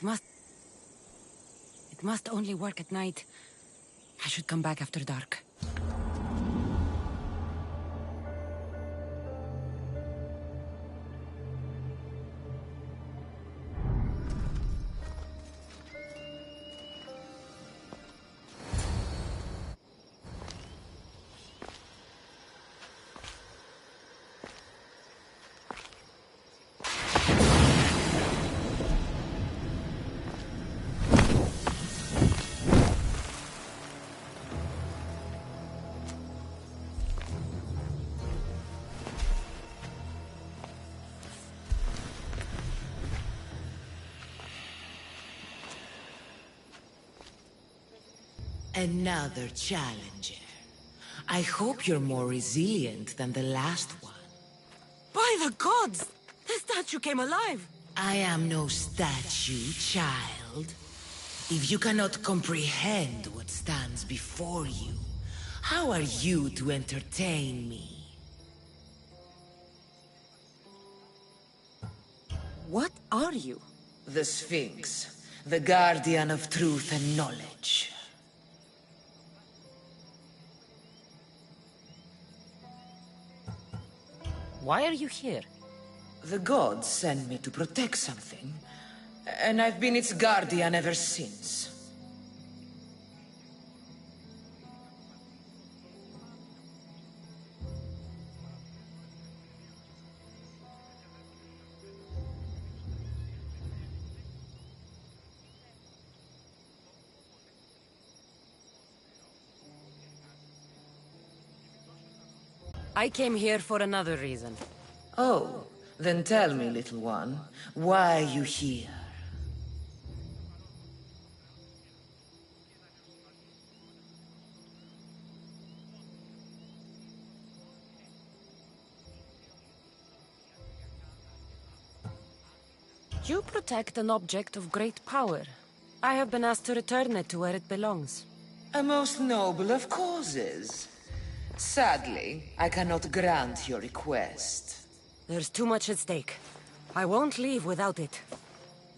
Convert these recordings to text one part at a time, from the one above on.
It must... It must only work at night. I should come back after dark. Another challenger. I hope you're more resilient than the last one. By the gods! The statue came alive! I am no statue, child. If you cannot comprehend what stands before you, how are you to entertain me? What are you? The Sphinx, the guardian of truth and knowledge. Why are you here? The gods sent me to protect something, and I've been its guardian ever since. I came here for another reason. Oh, then tell me, little one, why are you here? You protect an object of great power. I have been asked to return it to where it belongs. A most noble of causes. Sadly, I cannot grant your request. There's too much at stake. I won't leave without it.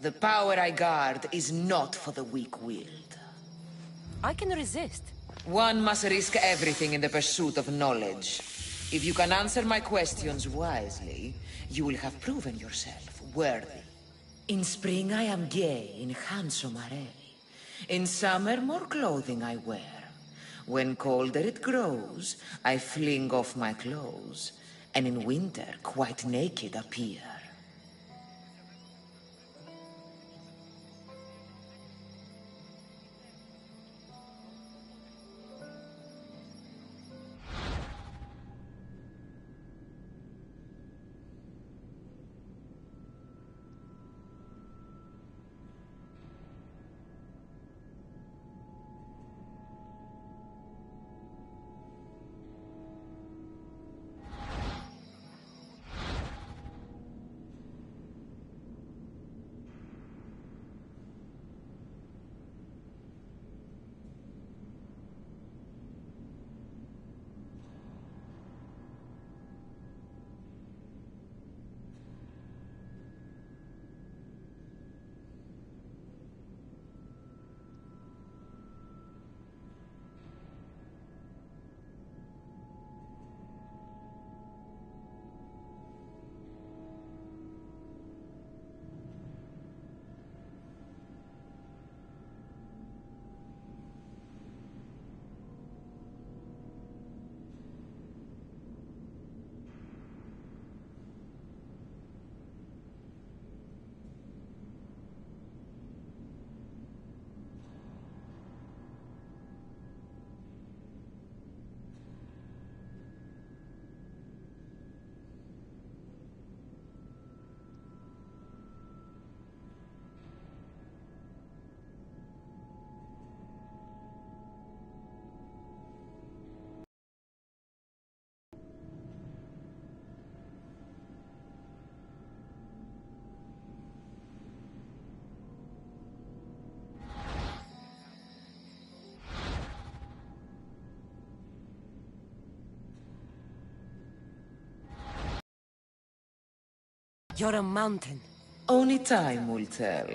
The power I guard is not for the weak-willed. I can resist. One must risk everything in the pursuit of knowledge. If you can answer my questions wisely, you will have proven yourself worthy. In spring I am gay in handsome array. In summer more clothing I wear. When colder it grows, I fling off my clothes, and in winter quite naked appear. You're a mountain. Only time will tell.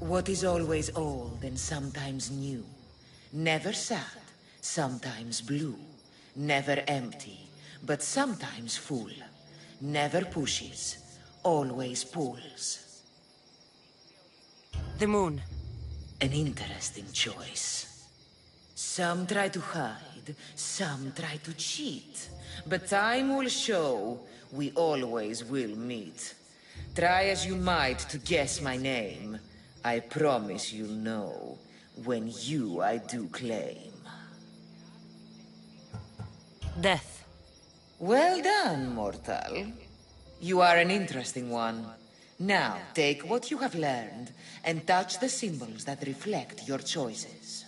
What is always old and sometimes new. Never sad, sometimes blue. Never empty, but sometimes full. Never pushes, always pulls. The moon. An interesting choice. Some try to hide, some try to cheat. But time will show, we always will meet. Try as you might to guess my name. I promise you'll know, when you I do claim. Death. Well done, mortal. You are an interesting one. Now, take what you have learned and touch the symbols that reflect your choices.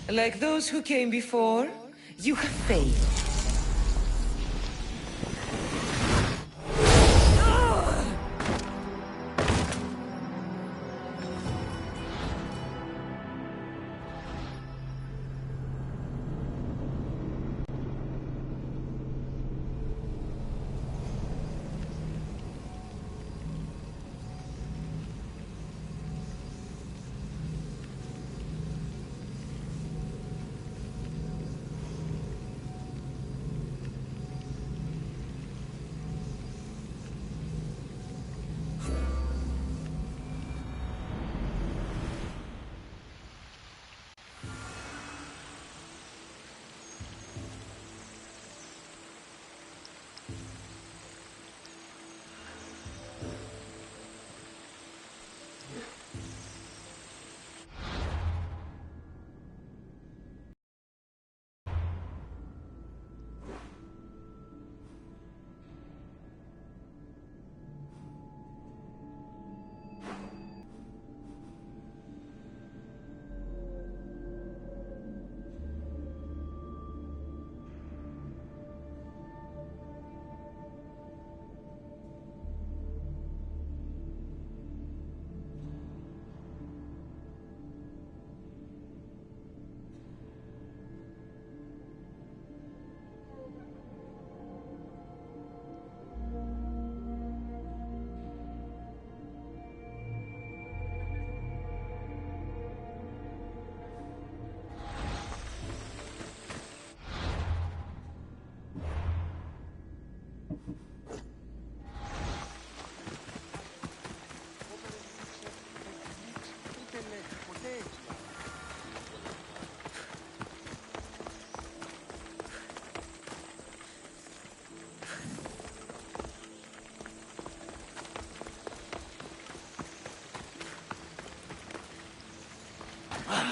Like those who came before, you have failed.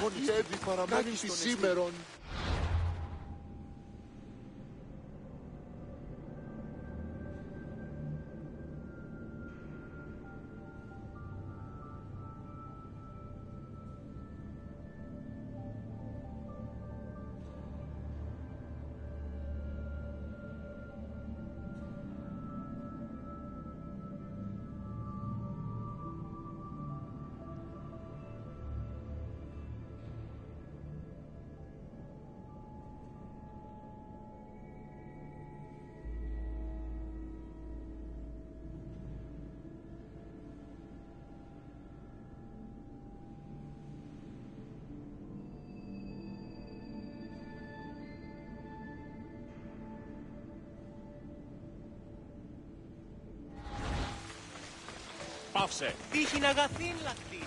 Πονιεύει, παραμένει στη σήμερον. Πάυσε. Τύχην αγαθήν λακτήσεις.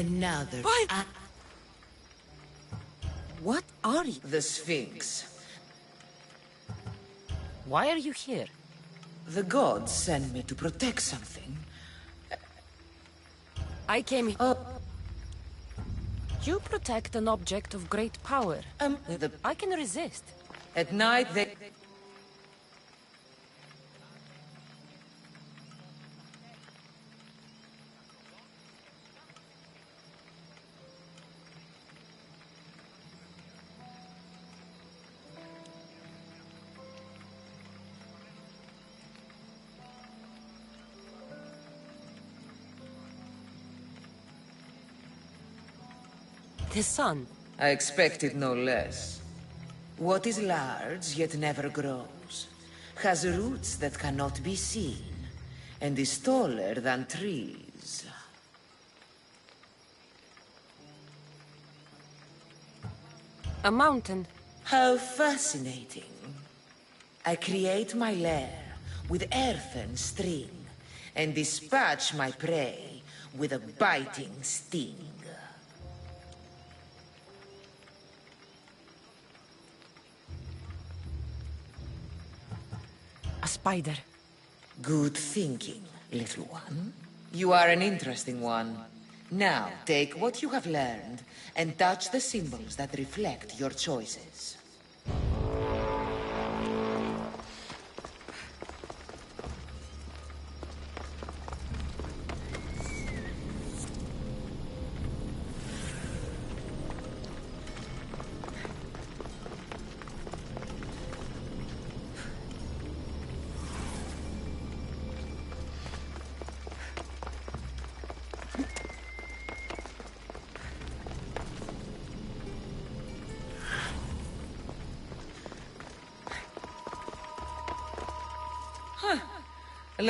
Another. Why? What are you? The Sphinx. Why are you here? The gods sent me to protect something. I came here. Oh. You protect an object of great power. I can resist. At night they... The sun. I expected no less. What is large yet never grows, has roots that cannot be seen, and is taller than trees. A mountain. How fascinating. I create my lair with earthen string, and dispatch my prey with a biting sting. A spider. Good thinking, little one. You are an interesting one. Now, take what you have learned and touch the symbols that reflect your choices.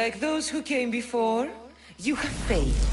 Like those who came before, you have failed.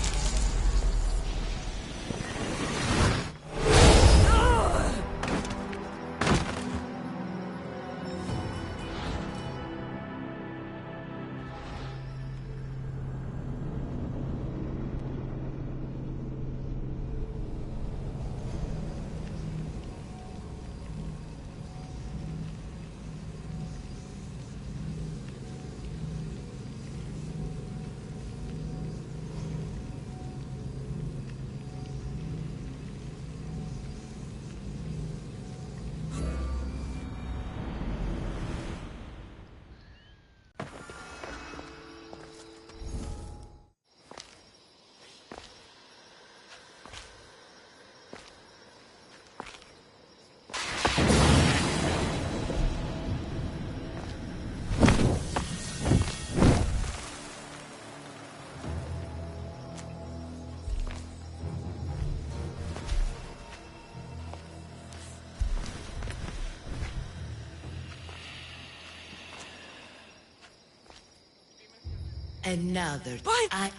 Another. Why?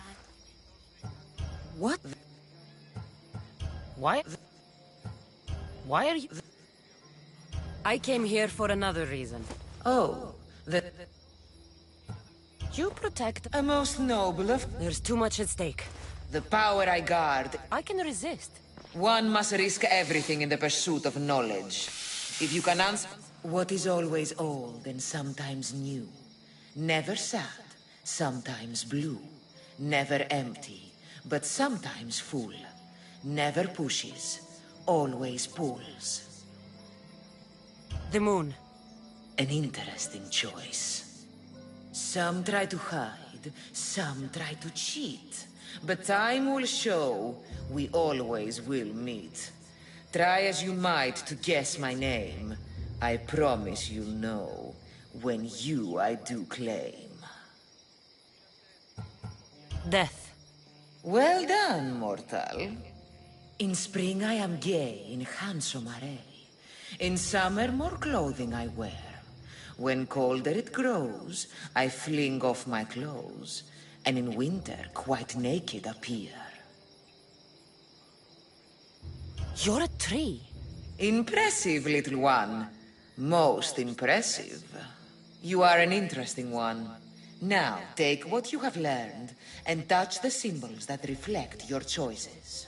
What? Why? Why are you... I came here for another reason. Oh, You protect... a most noble of... There's too much at stake. The power I guard. I can resist. One must risk everything in the pursuit of knowledge. If you can answer... What is always old and sometimes new. Never sad, sometimes blue. Never empty, but sometimes full. Never pushes, always pulls. The moon. An interesting choice. Some try to hide, some try to cheat. But time will show, we always will meet. Try as you might to guess my name. I promise you'll know, when you I do claim. Death. Well done, mortal. In spring I am gay in handsome array. In summer more clothing I wear. When colder it grows, I fling off my clothes, and in winter quite naked appear. You're a tree. Impressive, little one. Most impressive. You are an interesting one. Now, take what you have learned, and touch the symbols that reflect your choices.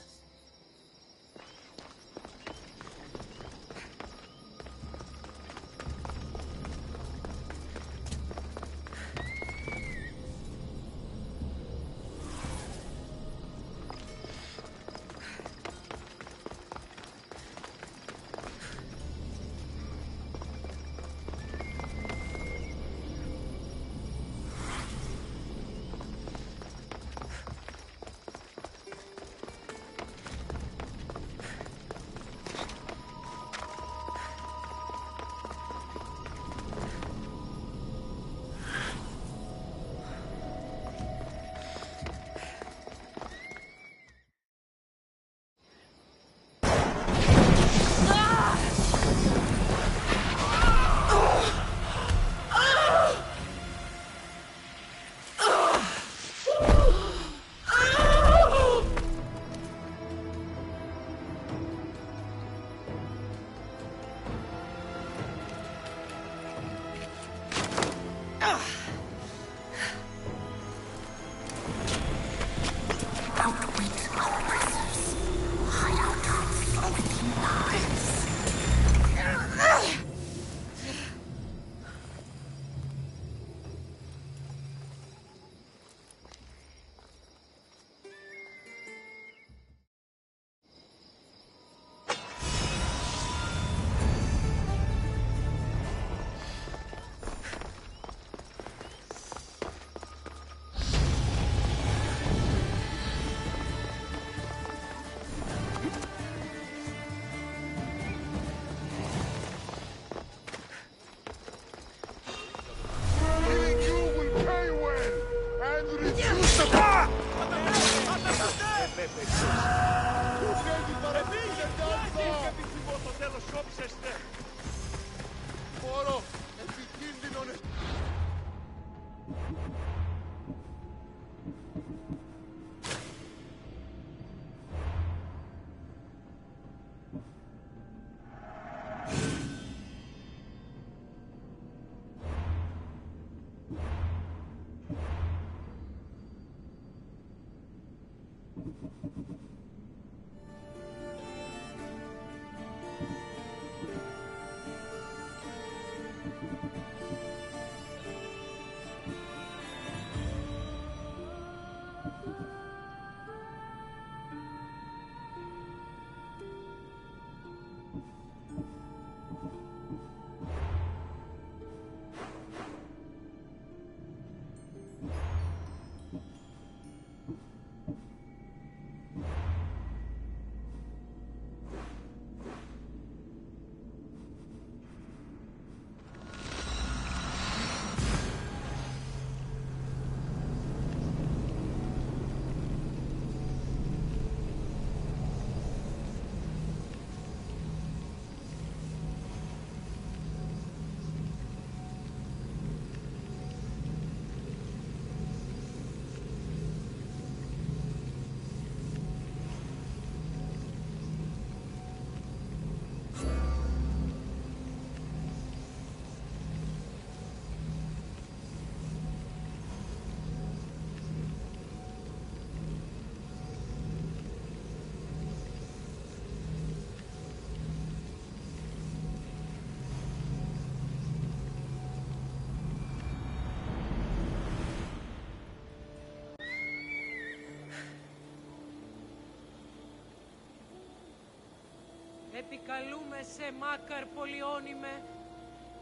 Επικαλούμε σε Μάκαρ πολυώνυμε,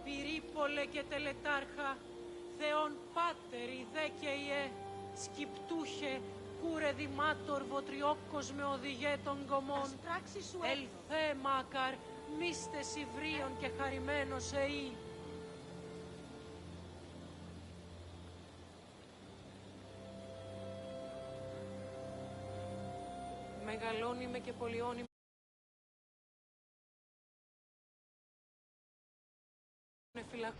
Πυρίπολε και τελετάρχα, Θεόν πάτερ ιδέκαιε, σκυπτούχε, κούρε δημάτορ βοτριόκος με οδηγέ των κομμών, ελθέ μάκαρ, μίστες υβρίων και χαρημένος εή. Μεγαλώνει με και πολιώνει με φυλακ...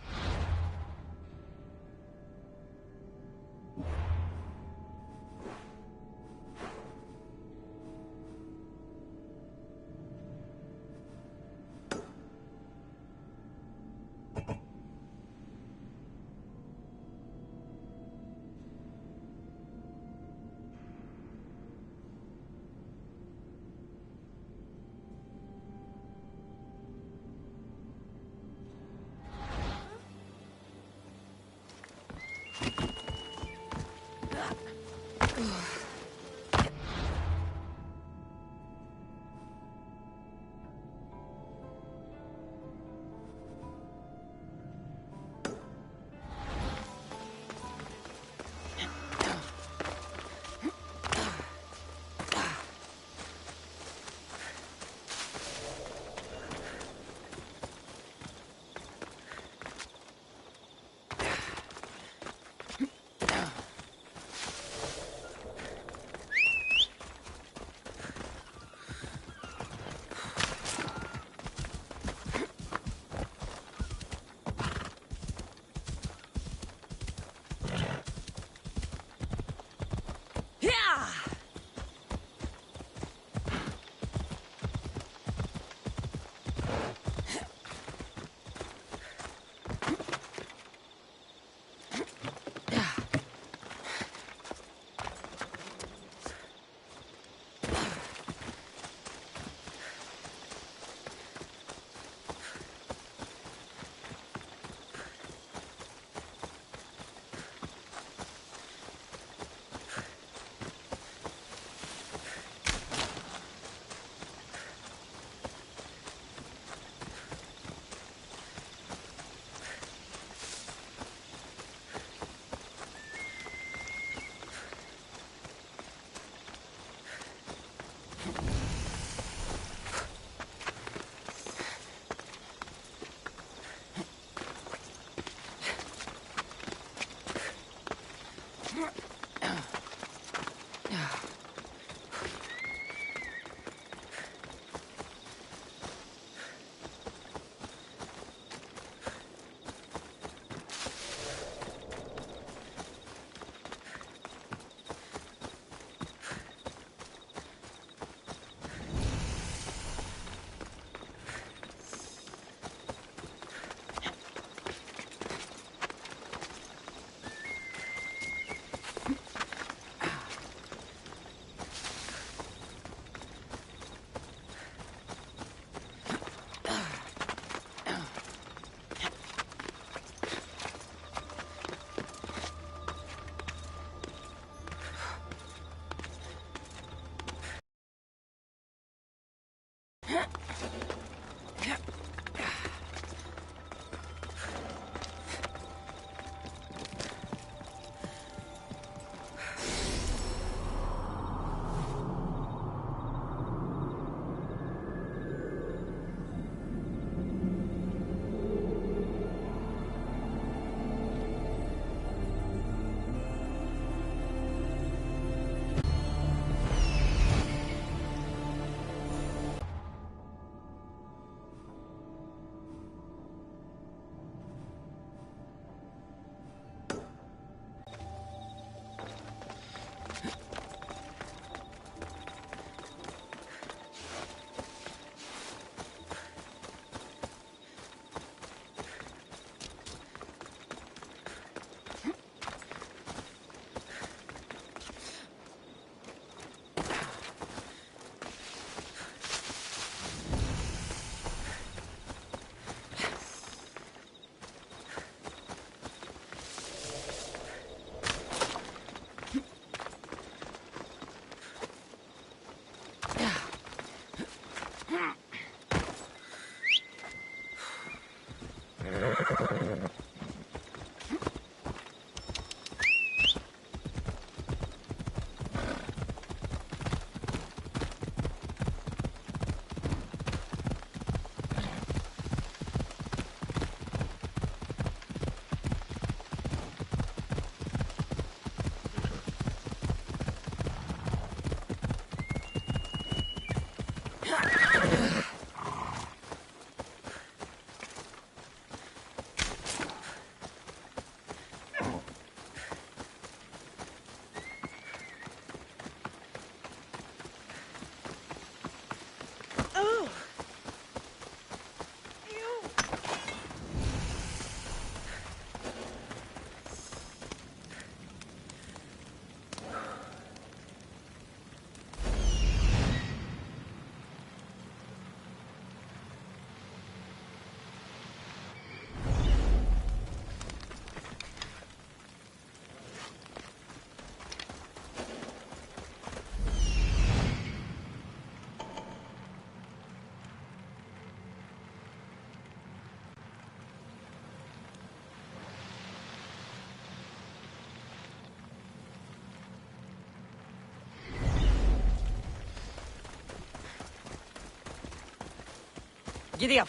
Giddy up.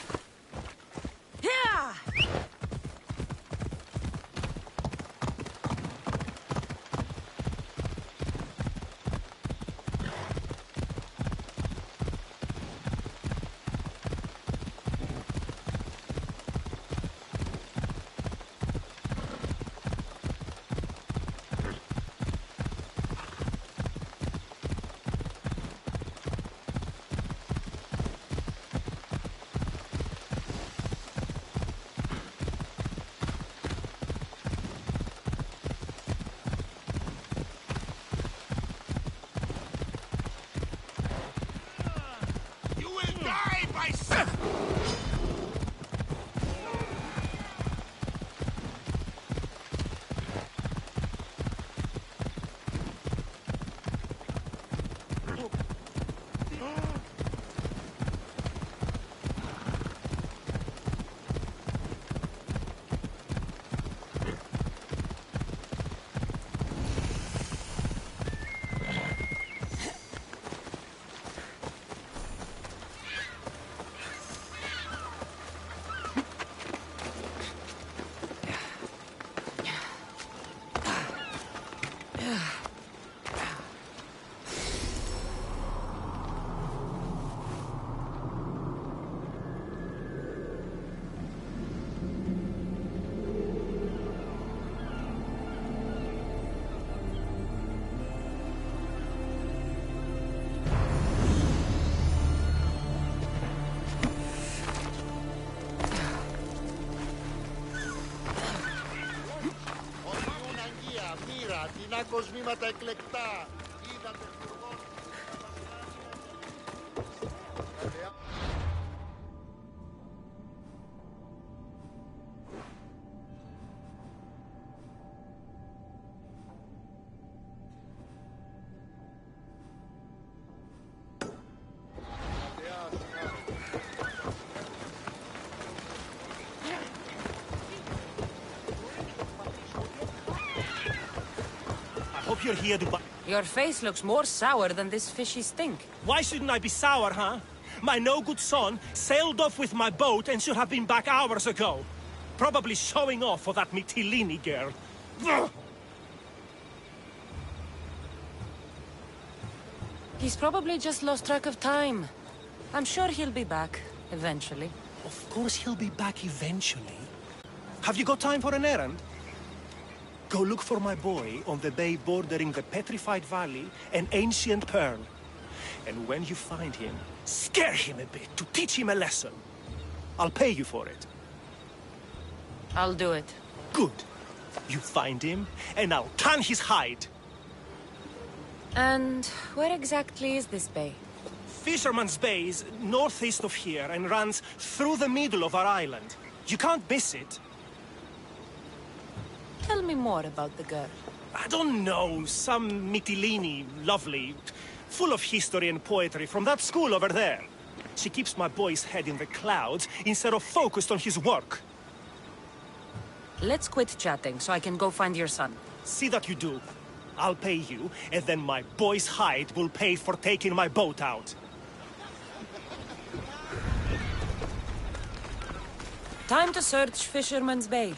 Yeah! Τεινά κοσμήματα εκλεκτά. Είδατε φουργό. Hope you're here to buy. Your face looks more sour than this fishy stink. Why shouldn't I be sour, huh? My no-good son sailed off with my boat and should have been back hours ago. Probably showing off for that Mytilene girl. Ugh! He's probably just lost track of time. I'm sure he'll be back, eventually. Of course he'll be back eventually. Have you got time for an errand? Go look for my boy on the bay bordering the Petrified Valley and Ancient Pearl. And when you find him, scare him a bit to teach him a lesson. I'll pay you for it. I'll do it. Good. You find him, and I'll tan his hide. And where exactly is this bay? Fisherman's Bay is northeast of here and runs through the middle of our island. You can't miss it. Tell me more about the girl. I don't know, some Mytilene, lovely, full of history and poetry from that school over there. She keeps my boy's head in the clouds instead of focused on his work. Let's quit chatting so I can go find your son. See that you do. I'll pay you, and then my boy's hide will pay for taking my boat out. Time to search Fisherman's Bay.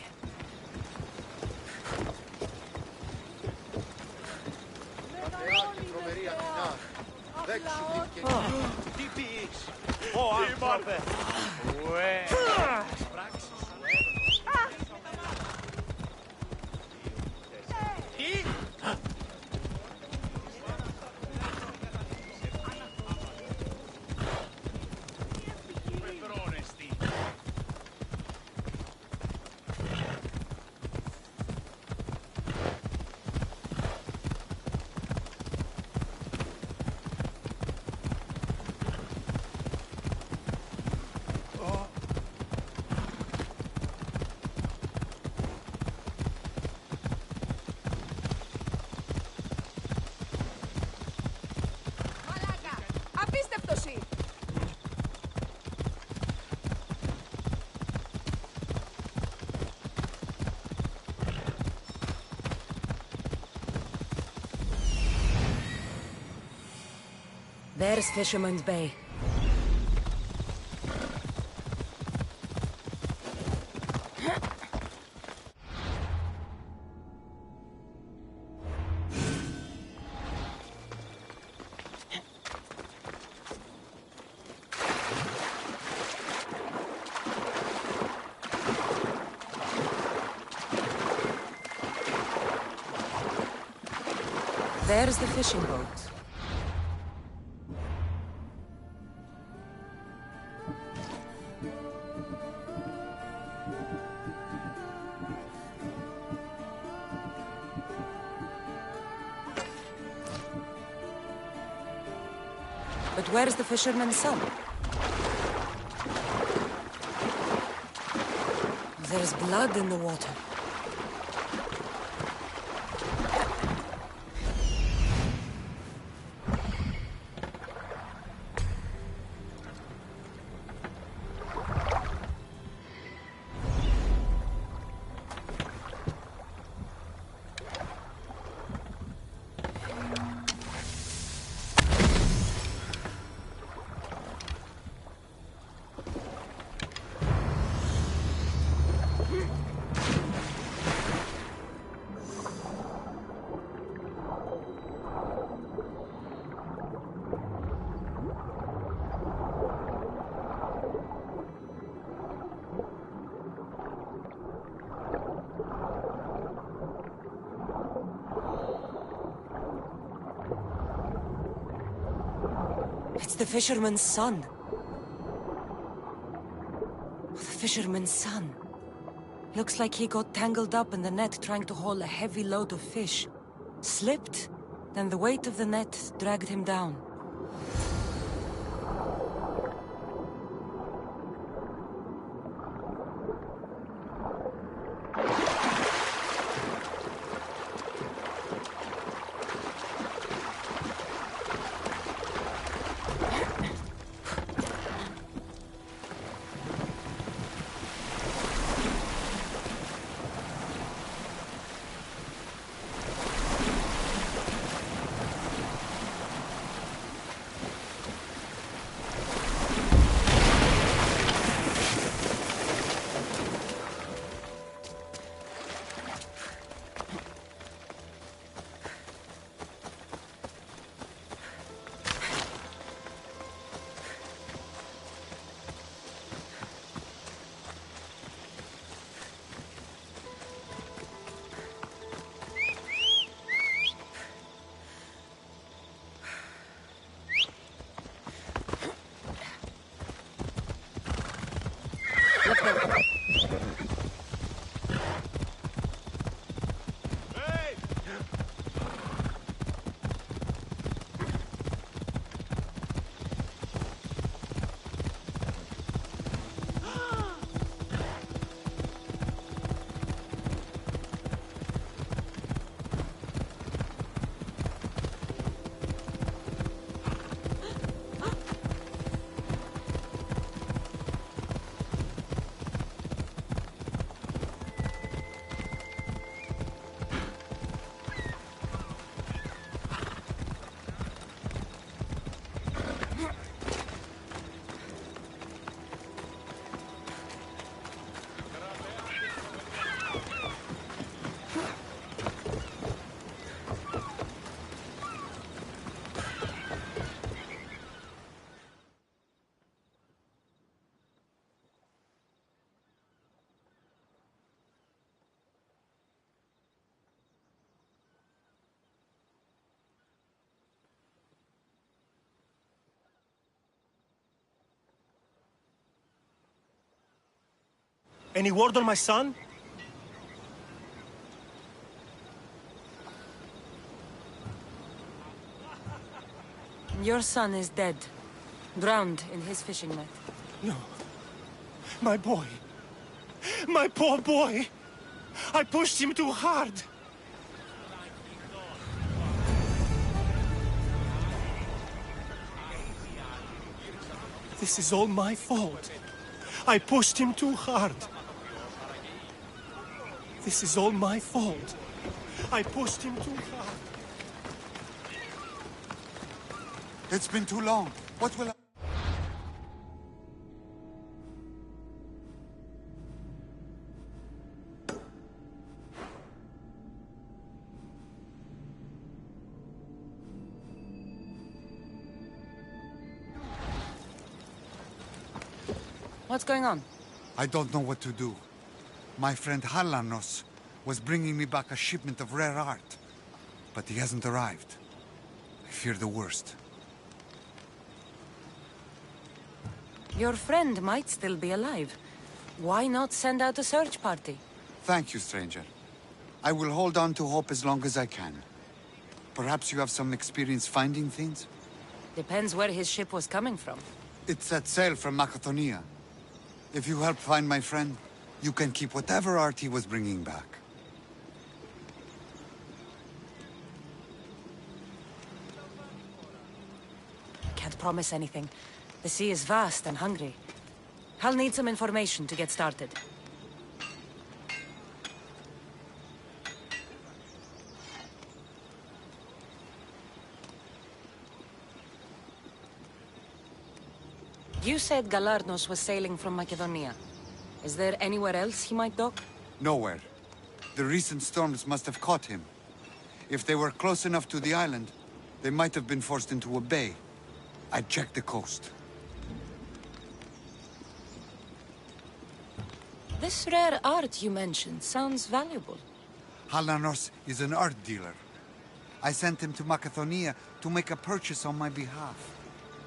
Τι πεις? Ω, άνθρωπε! Μαλάκα! Απίστευτος είναι! There's Fisherman's Bay. There's the fishing boat. But where's the fisherman's son? There's blood in the water. It's the fisherman's son. The fisherman's son. Looks like he got tangled up in the net trying to haul a heavy load of fish. Slipped, then the weight of the net dragged him down. Any word on my son? Your son is dead. Drowned in his fishing net. No. My boy. My poor boy. I pushed him too hard. This is all my fault. I pushed him too hard. This is all my fault. I pushed him too hard. It's been too long. What will I... What's going on? I don't know what to do. My friend Halanos was bringing me back a shipment of rare art, but he hasn't arrived. I fear the worst. Your friend might still be alive. Why not send out a search party? Thank you, stranger. I will hold on to hope as long as I can. Perhaps you have some experience finding things? Depends where his ship was coming from. It set sail from Macedonia. If you help find my friend, you can keep whatever art he was bringing back. Can't promise anything. The sea is vast and hungry. I'll need some information to get started. You said Galarnos was sailing from Macedonia. Is there anywhere else he might dock? Nowhere. The recent storms must have caught him. If they were close enough to the island, they might have been forced into a bay. I'd check the coast. This rare art you mentioned sounds valuable. Halanos is an art dealer. I sent him to Macedonia to make a purchase on my behalf.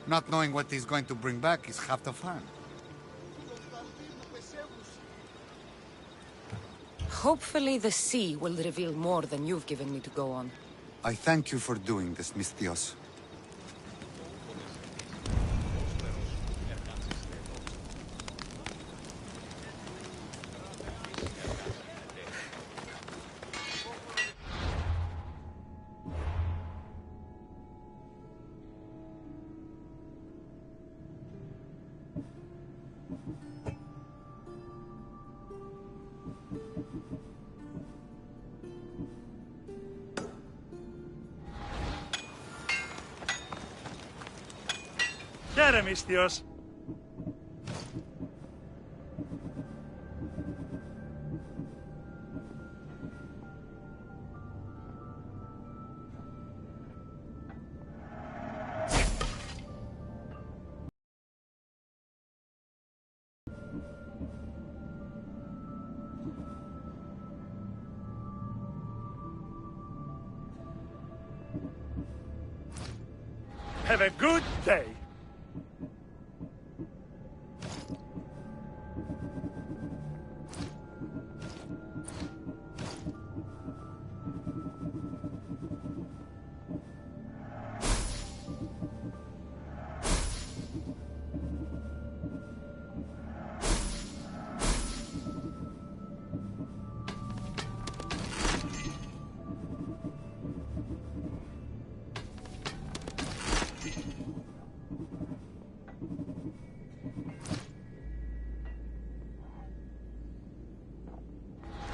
Not knowing what he's going to bring back is half the fun. Hopefully the sea will reveal more than you've given me to go on. I thank you for doing this, Misthios. Χαίρε, Μίσθιος. Have a good day.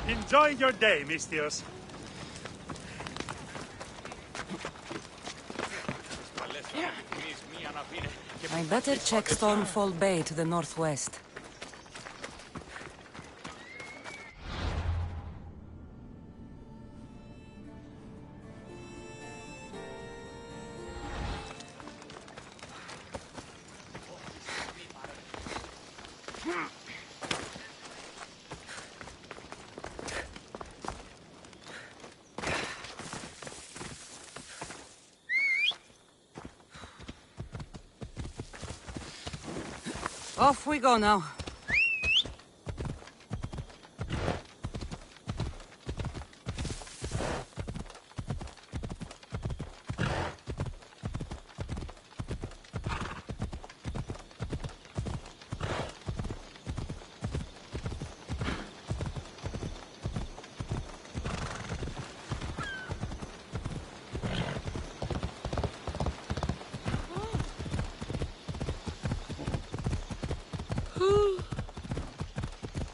Enjoy your day, Misthios. I better check Stormfall Bay to the northwest. Off we go now.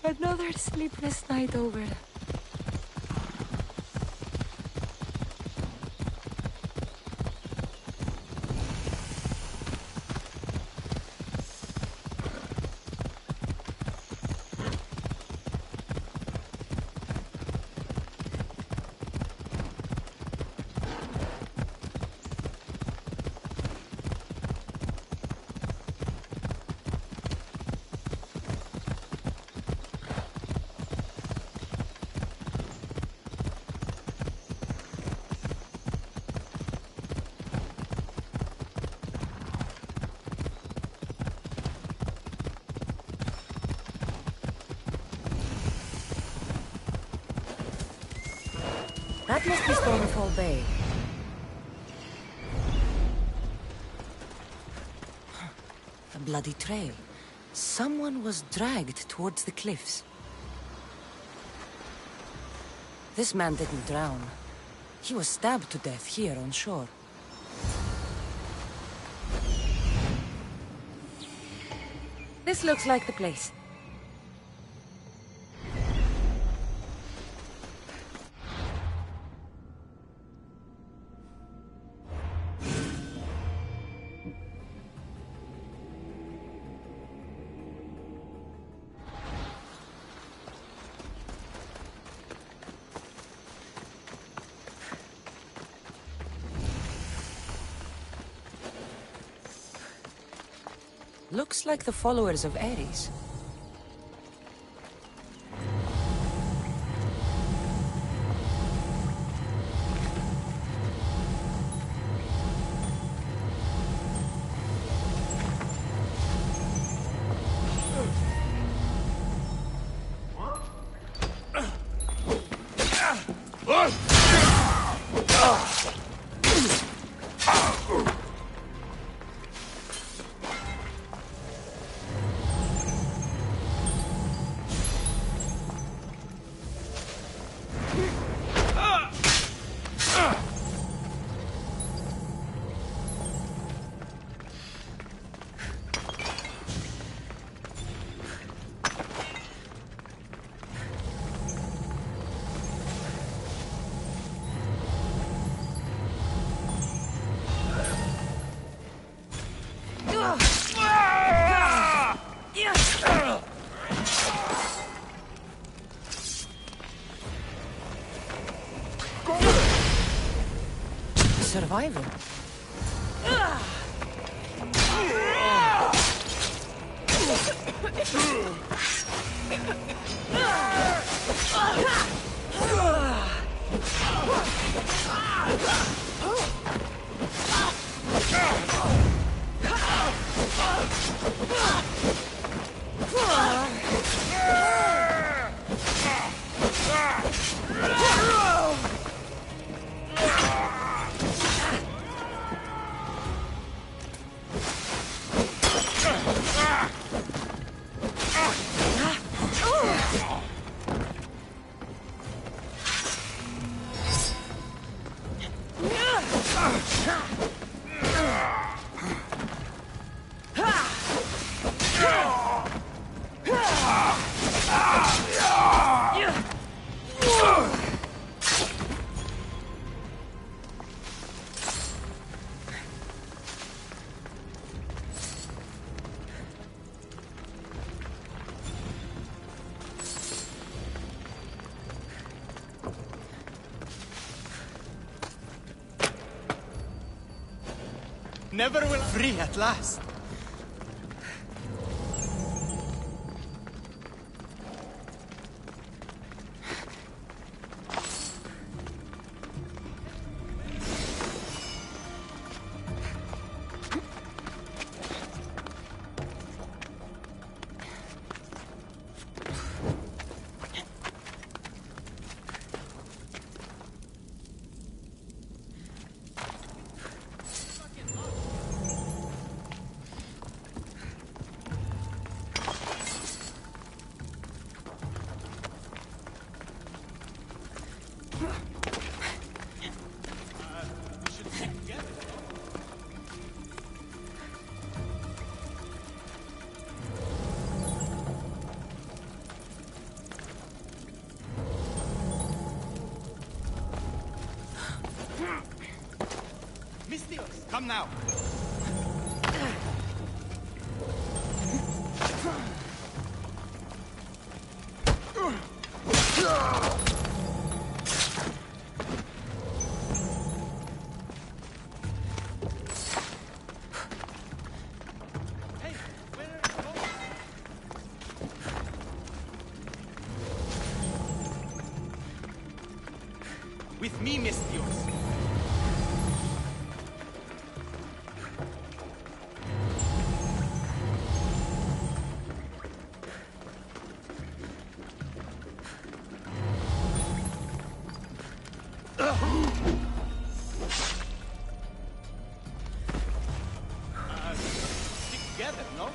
Another sleepless night over. That must be Stormfall Bay. A bloody trail. Someone was dragged towards the cliffs. This man didn't drown. He was stabbed to death here on shore. This looks like the place. Looks like the followers of Ares. Survivor. Never will free at last. Come now. With me, Misthios. Stick together, no?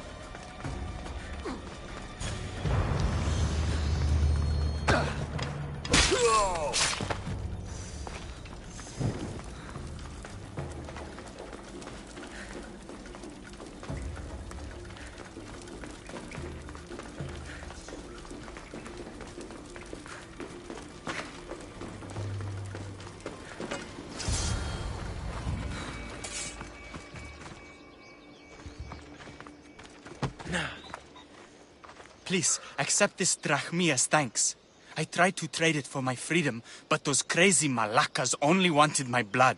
Please, accept this drachmi as thanks. I tried to trade it for my freedom, but those crazy Malakas only wanted my blood.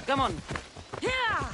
Come on. Yeah!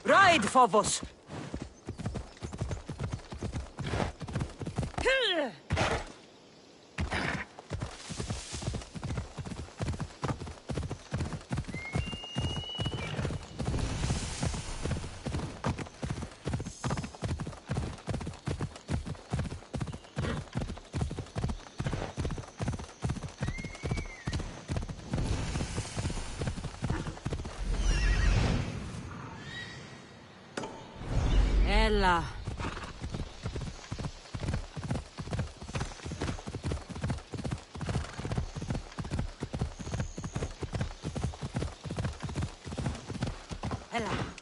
Ride, Phobos! Έλα. Έλα.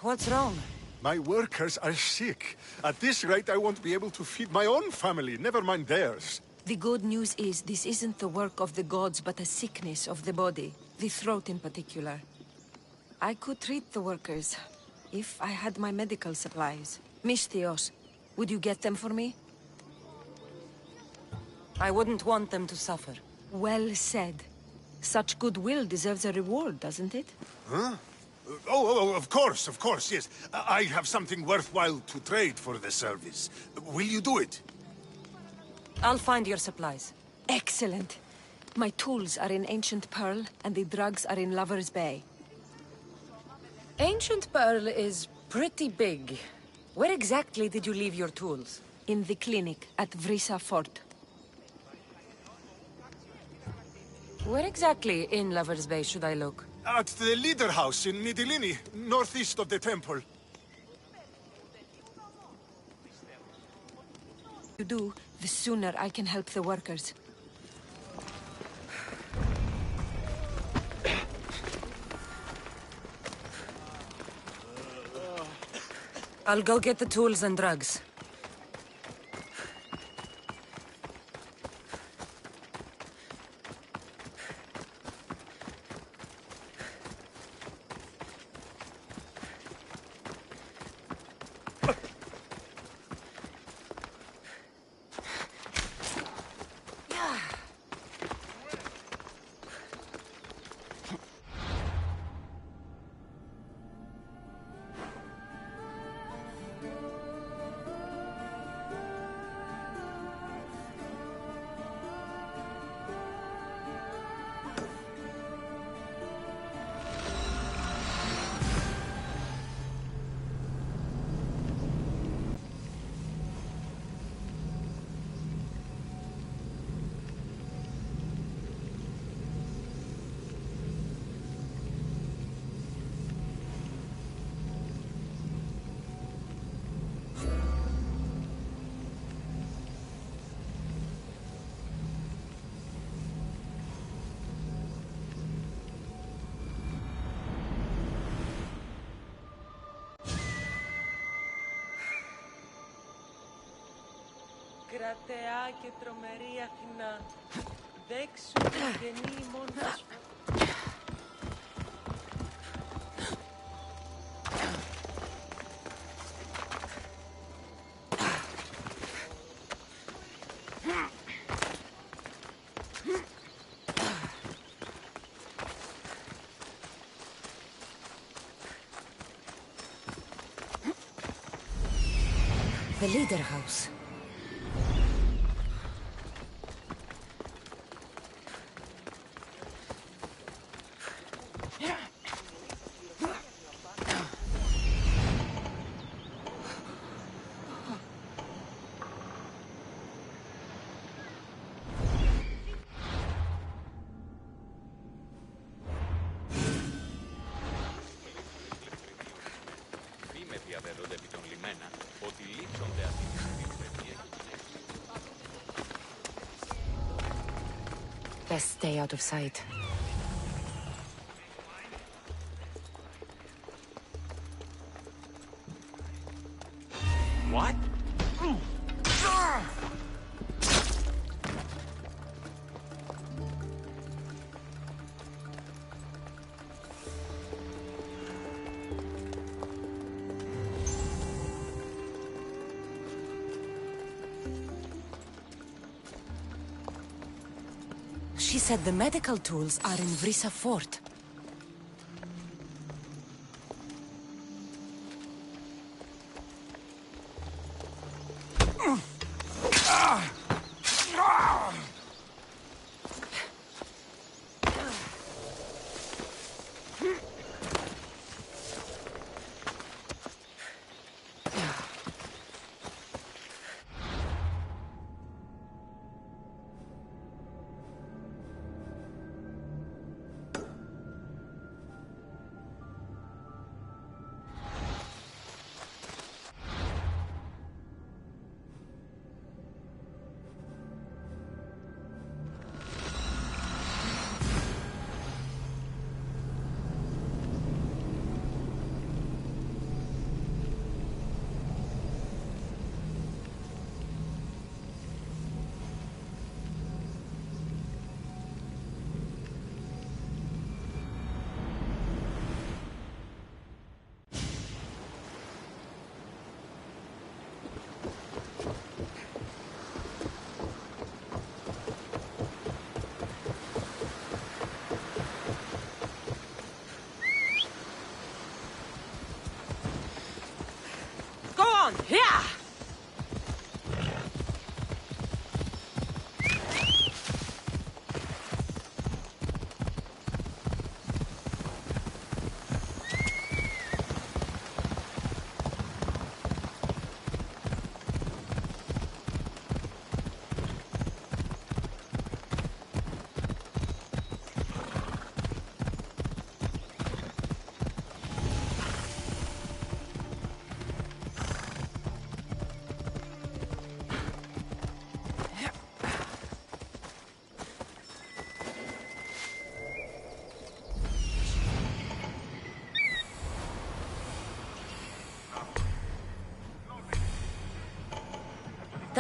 What's wrong? My workers are sick. At this rate, I won't be able to feed my own family, never mind theirs. The good news is this isn't the work of the gods, but a sickness of the body. The throat in particular. I could treat the workers, if I had my medical supplies. Misthios, would you get them for me? I wouldn't want them to suffer. Well said. Such goodwill deserves a reward, doesn't it? Huh? Of course, yes. I have something worthwhile to trade for the service. Will you do it? I'll find your supplies. Excellent. My tools are in Ancient Pearl, and the drugs are in Lover's Bay. Ancient Pearl is pretty big. Where exactly did you leave your tools? In the clinic at Vrisa Fort. Where exactly in Lover's Bay should I look? At the leader house in Midilini, northeast of the temple. You do, the sooner I can help the workers. I'll go get the tools and drugs. Κρατεά και τρομερή Αθηνά, δέξου γεννή μόνος. The leader house. Best stay out of sight. What? She said the medical tools are in Vrisa Fort.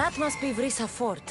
That must be Vrisa Fort.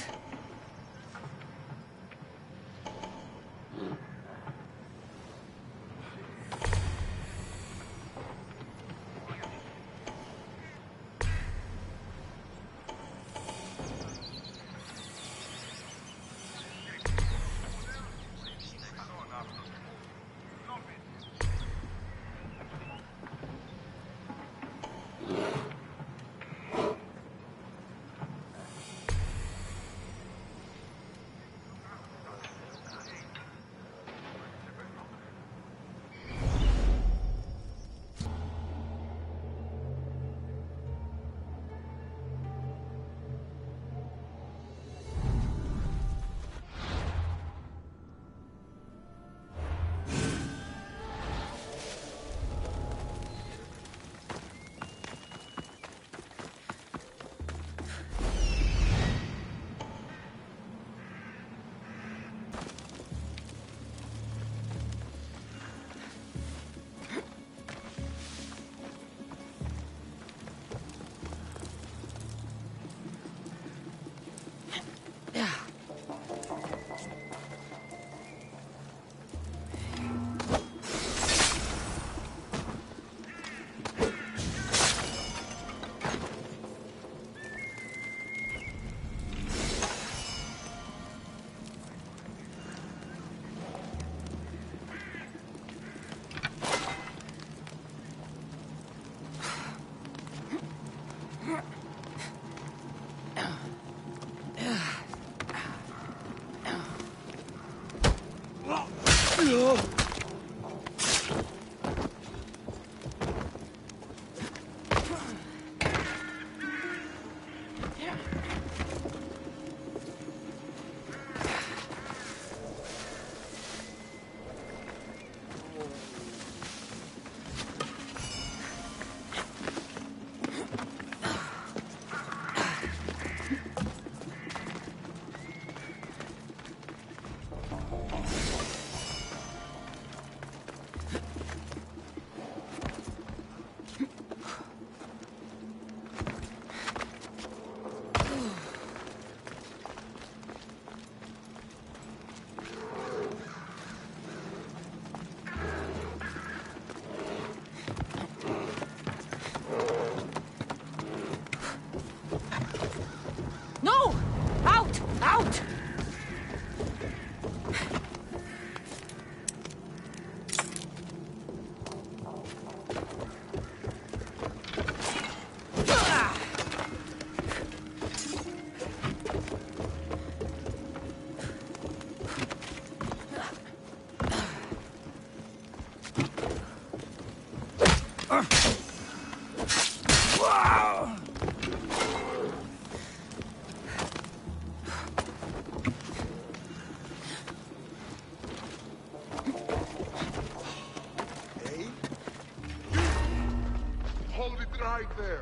right there.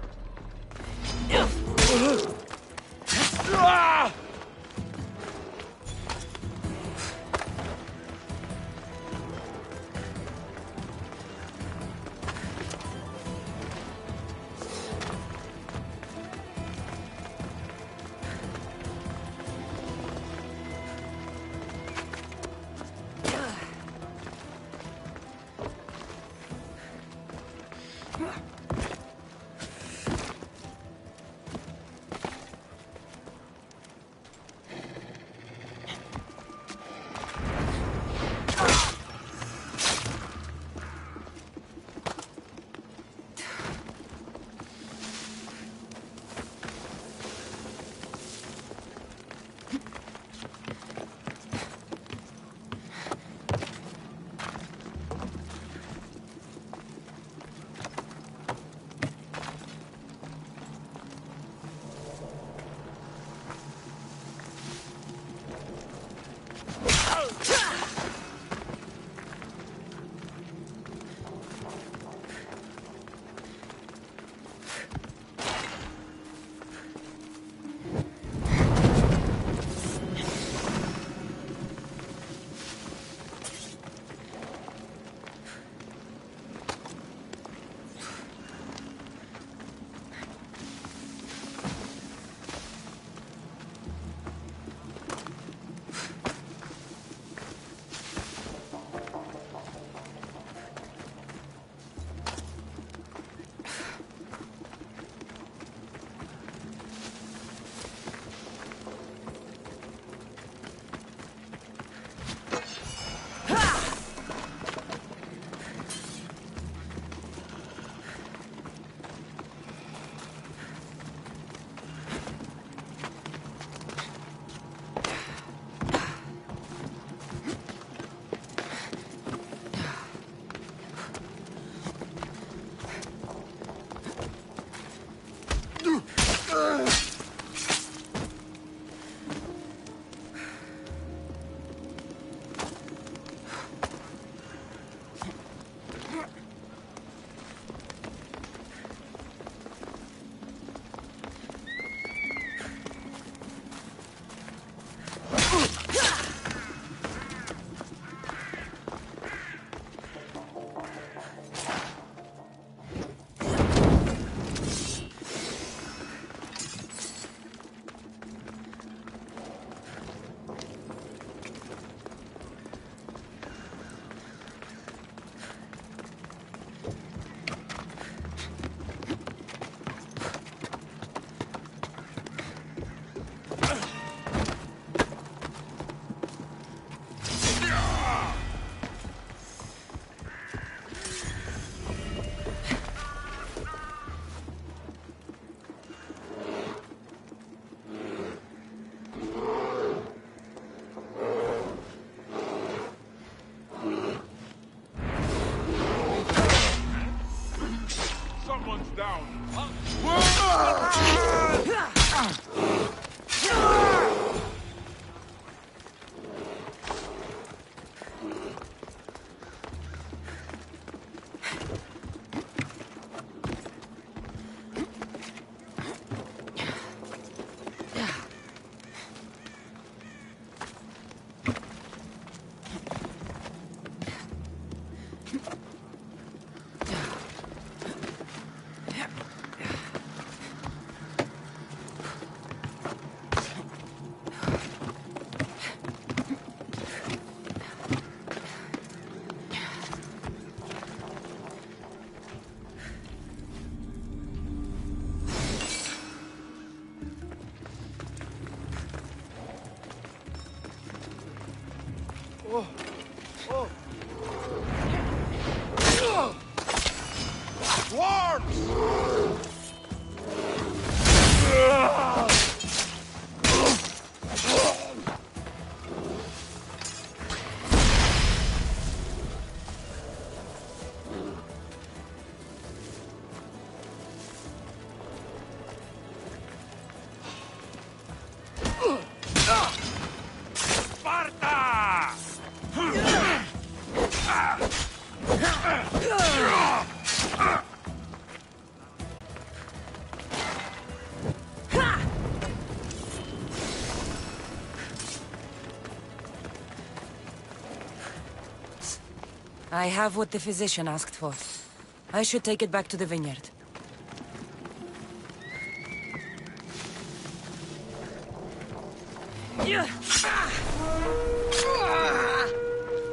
I have what the physician asked for. I should take it back to the vineyard.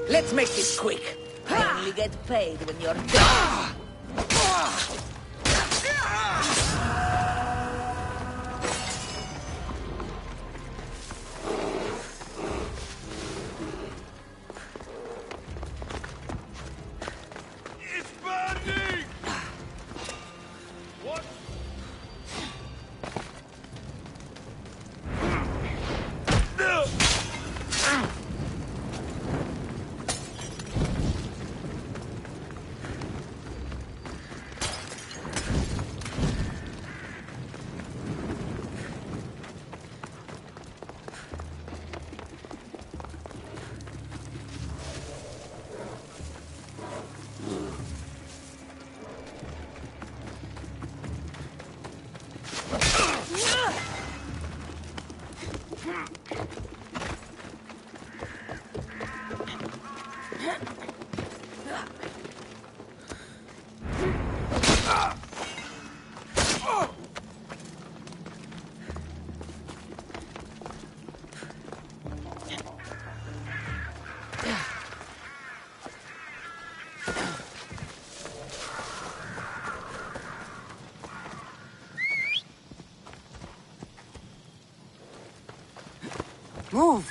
Let's make this quick. I only get paid when you're dead. It's burning! What? Move!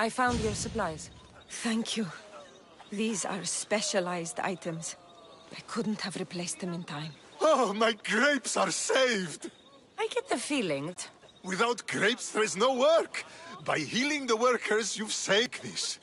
I found your supplies. Thank you. These are specialized items. I couldn't have replaced them in time. Oh, my grapes are saved! I get the feeling... Without grapes, there is no work. By healing the workers, you've saved this.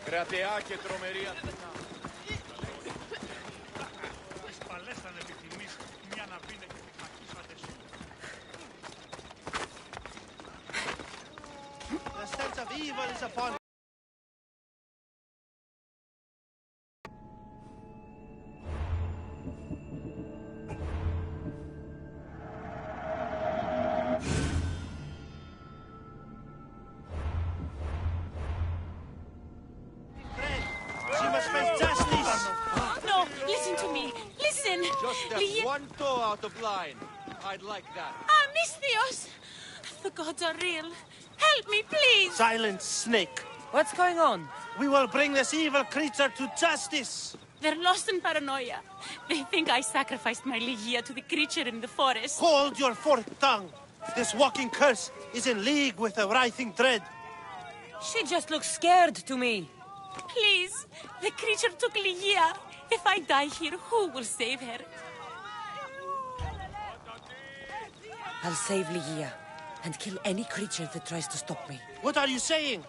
Κρατεά και τρομερία. Τις παλές θα επιθυμείς, μια να πίνε και τη φακίσατε σου. The sense of evil is upon She must face justice! No, listen to me. Listen. Just step one toe out of line. I'd like that. Ah, Misthios. The gods are real. Help me, please. Silence, snake. What's going on? We will bring this evil creature to justice! They're lost in paranoia. They think I sacrificed my Ligia to the creature in the forest. Hold your forked tongue! This walking curse is in league with the writhing dread. She just looks scared to me. Please, the creature took Ligia. If I die here, who will save her? I'll save Ligia and kill any creature that tries to stop me. What are you saying?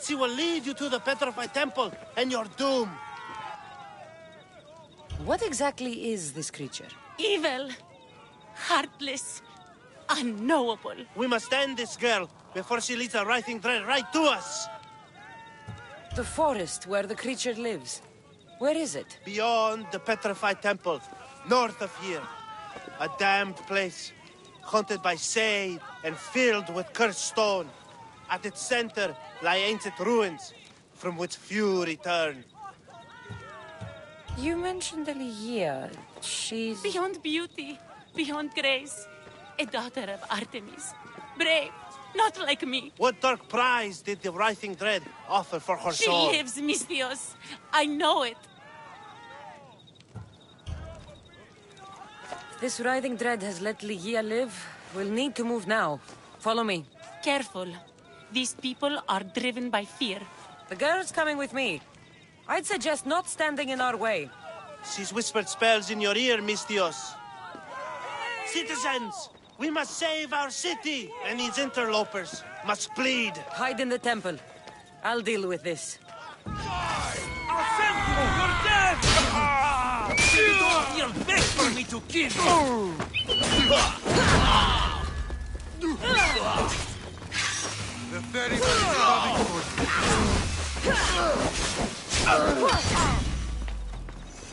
She will lead you to the petrified temple and your doom. What exactly is this creature? Evil, heartless, unknowable. We must end this girl before she leads the writhing dread right to us. The forest where the creature lives. Where is it? Beyond the petrified temple, north of here. A damned place, haunted by shade and filled with cursed stone. At its center lie ancient ruins, from which few return. You mentioned Ligia. She's... Beyond beauty, beyond grace. A daughter of Artemis. Brave, not like me. What dark prize did the writhing dread offer for her She soul? lives, Misthios. I know it. This writhing dread has let Ligia live. We'll need to move now. Follow me. Careful. These people are driven by fear. The girl's coming with me. I'd suggest not standing in our way. She's whispered spells in your ear, Misthios. Citizens, we must save our city, and these interlopers must bleed. Hide in the temple. I'll deal with this. I'll send you! You're dead! You don't feel big for me to kill you! The ferryman is coming for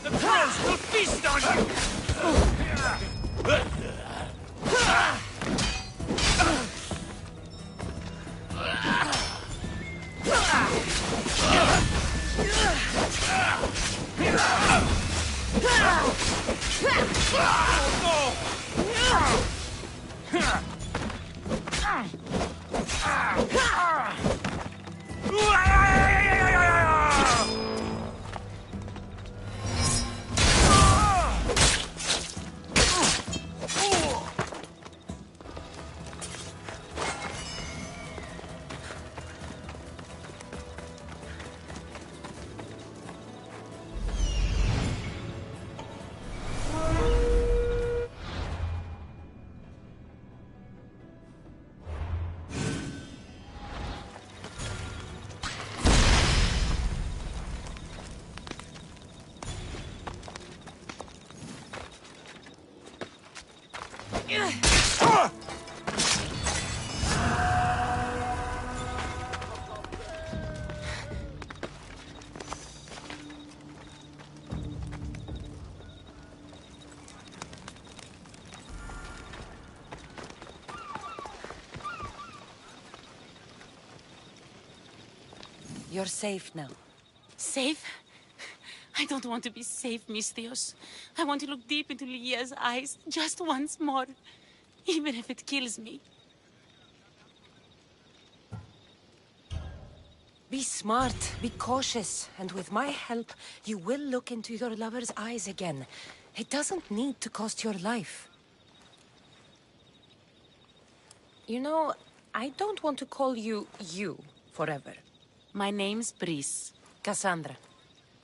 The crows will feast on you! You're safe now. Safe? I don't want to be safe, Misthios. I want to look deep into Ligia's eyes just once more, even if it kills me. Be smart, be cautious, and with my help, you will look into your lover's eyes again. It doesn't need to cost your life. You know, I don't want to call you forever. My name's Brice. Cassandra.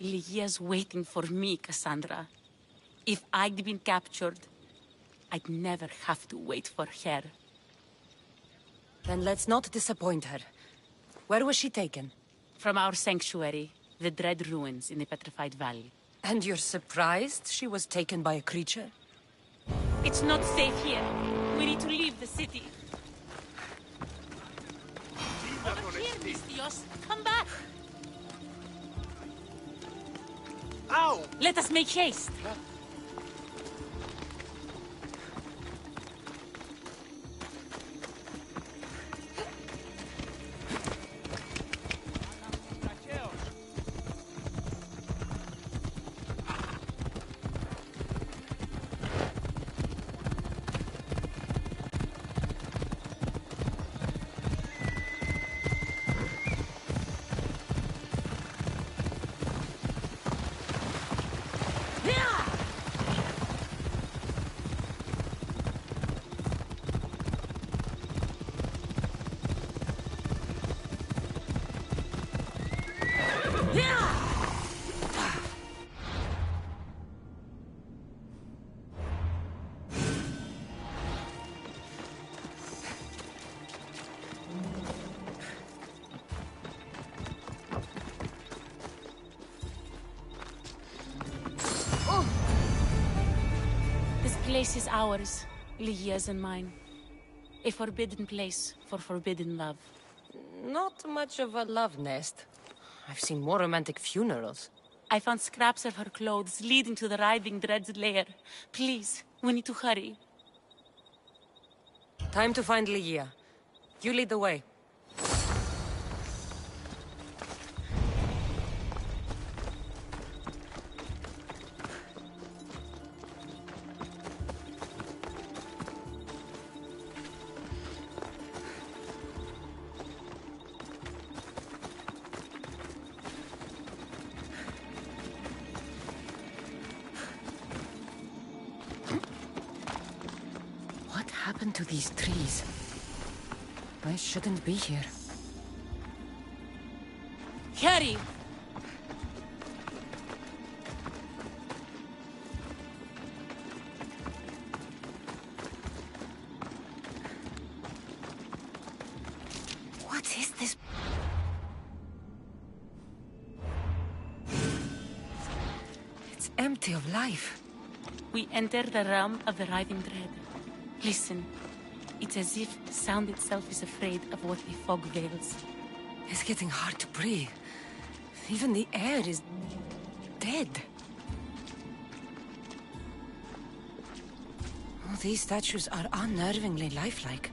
Ligia's waiting for me, Cassandra. If I'd been captured, I'd never have to wait for her. Then let's not disappoint her. Where was she taken? From our sanctuary, the Dread Ruins in the Petrified Valley. And you're surprised she was taken by a creature? It's not safe here. We need to leave the city. Over here, Misthios. Come back. Ow! Let us make haste. This place is ours, Lygia's and mine. A forbidden place for forbidden love. Not much of a love nest. I've seen more romantic funerals. I found scraps of her clothes leading to the Writhing Dread's lair. Please, we need to hurry. Time to find Lygia. You lead the way. What happened to these trees? I shouldn't be here. Hurry! What is this? It's empty of life. We enter the realm of the Writhing Dread. Listen. It's as if sound itself is afraid of what the fog veils. It's getting hard to breathe. Even the air is dead. Oh, these statues are unnervingly lifelike.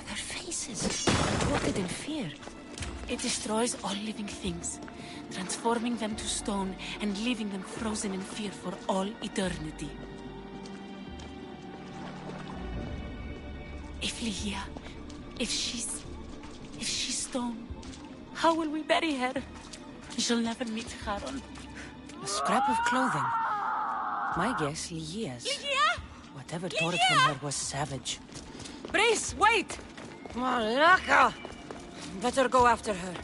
Their faces, contorted in fear. It destroys all living things, transforming them to stone and leaving them frozen in fear for all eternity. If Lygia, if she's stone, how will we bury her? She'll never meet Charon. A scrap of clothing. My guess, Lygia's. Lygia! Whatever tore it from her was savage. Brice, wait! Malaka! Better go after her.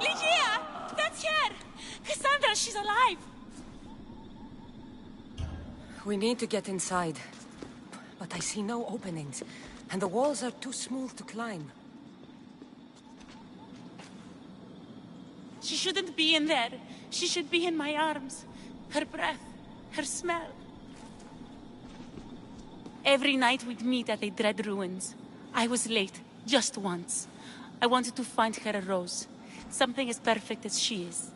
Lygia! That's her! Cassandra, she's alive! We need to get inside. But I see no openings, and the walls are too smooth to climb. She shouldn't be in there. She should be in my arms. Her breath, her smell. Every night we'd meet at the Dread Ruins. I was late, just once. I wanted to find her a rose. Something as perfect as she is.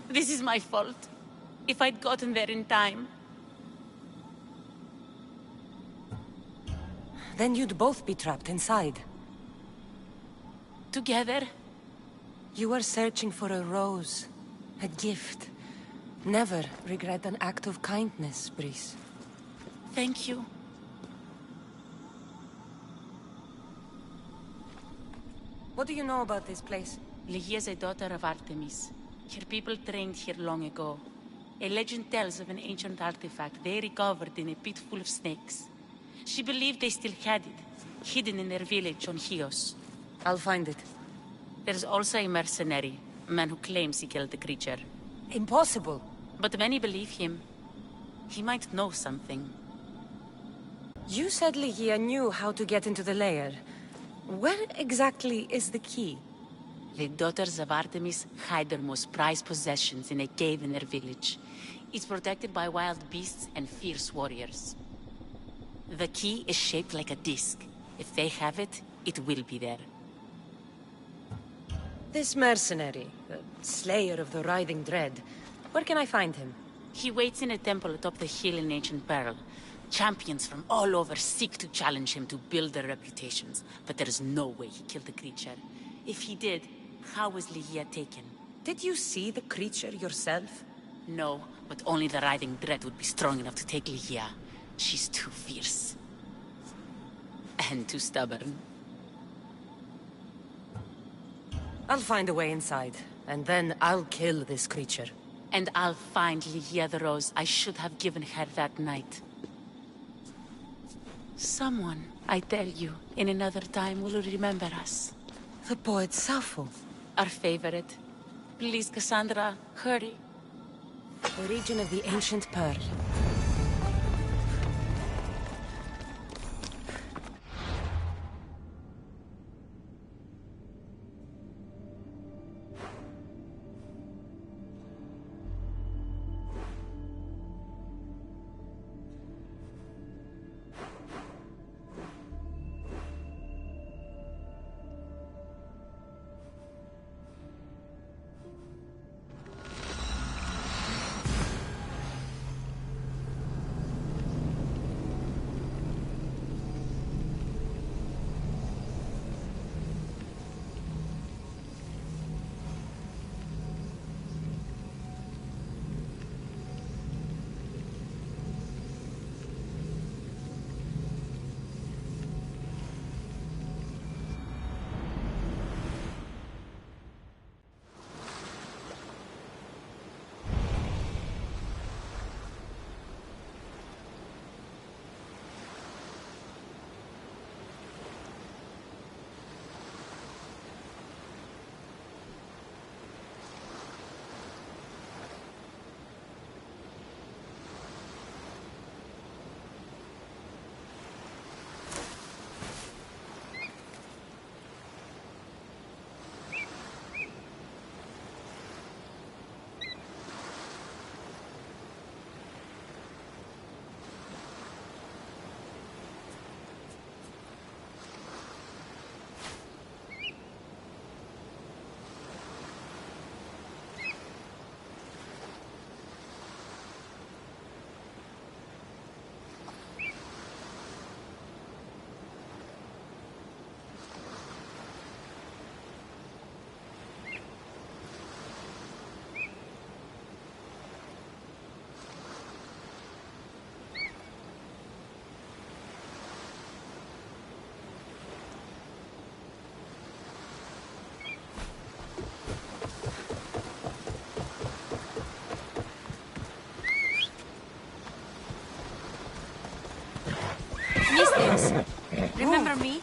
This is my fault. If I'd gotten there in time. Then you'd both be trapped inside. Together? You were searching for a rose. A gift. Never regret an act of kindness, Brice. Thank you. What do you know about this place? Lygia is a daughter of Artemis. Her people trained here long ago. A legend tells of an ancient artifact they recovered in a pit full of snakes. She believed they still had it, hidden in their village on Chios. I'll find it. There's also a mercenary, a man who claims he killed the creature. Impossible. But many believe him. He might know something. You said Ligia knew how to get into the lair. Where exactly is the key? The daughters of Artemis hide their most prized possessions in a cave in their village. It's protected by wild beasts and fierce warriors. The key is shaped like a disc. If they have it, it will be there. This mercenary, the slayer of the Writhing Dread, where can I find him? He waits in a temple atop the hill in Ancient Pearl. Champions from all over seek to challenge him to build their reputations, but there is no way he killed the creature. If he did, how was Ligia taken? Did you see the creature yourself? No, but only the Writhing Dread would be strong enough to take Ligia. She's too fierce. And too stubborn. I'll find a way inside, and then I'll kill this creature. And I'll find Ligia the rose I should have given her that night. Someone, I tell you, in another time will remember us. The poet Sappho. Our favorite. Please, Cassandra, hurry. The region of the Ancient Pearl. Mystios, remember me?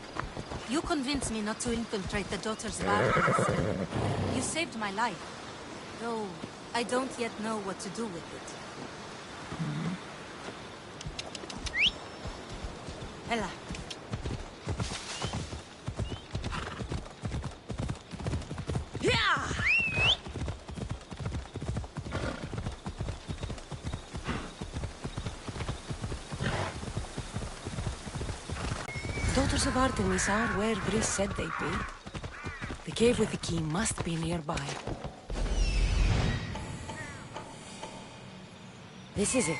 You convinced me not to infiltrate the Daughters of Artemis. You saved my life, though I don't yet know what to do with it. Ella. Daughters of Artemis are where Brice said they'd be. The cave with the key must be nearby. This is it.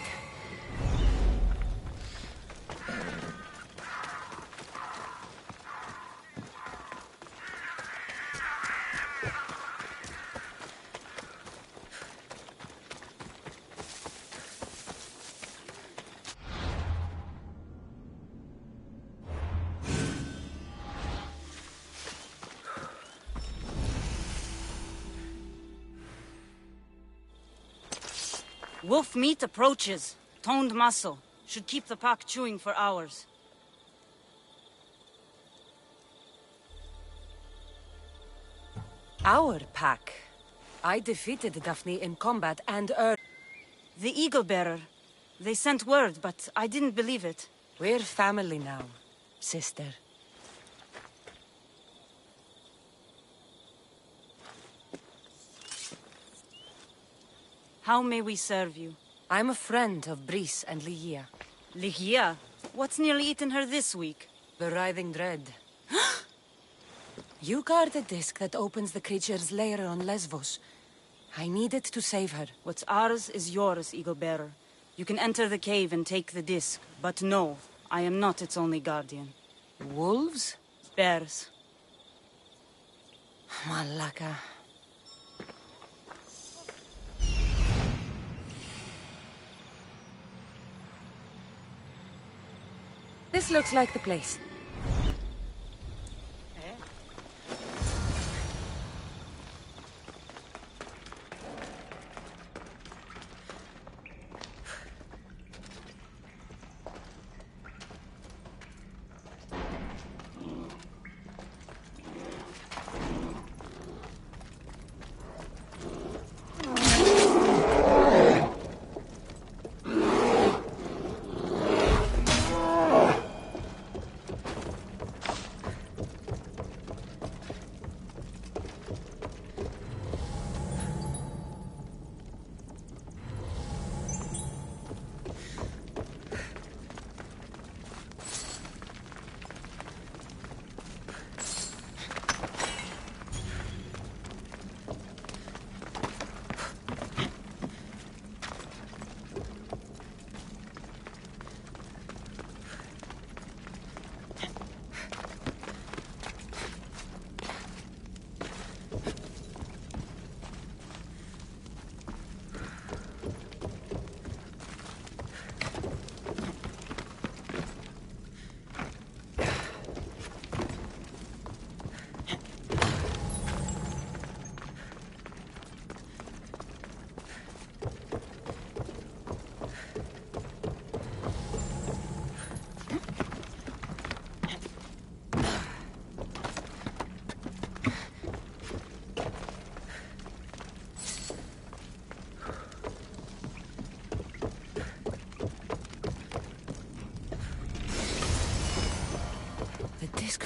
Wolf meat approaches. Toned muscle. Should keep the pack chewing for hours. Our pack. I defeated Daphne in combat and The Eagle Bearer. They sent word, but I didn't believe it. We're family now, sister. How may we serve you? I'm a friend of Brice and Ligia. Ligia? What's nearly eaten her this week? The Writhing Dread. You guard the disc that opens the creature's lair on Lesvos. I needed to save her. What's ours is yours, Eagle Bearer. You can enter the cave and take the disc, but no, I am not its only guardian. Wolves? Bears. Malaka. This looks like the place.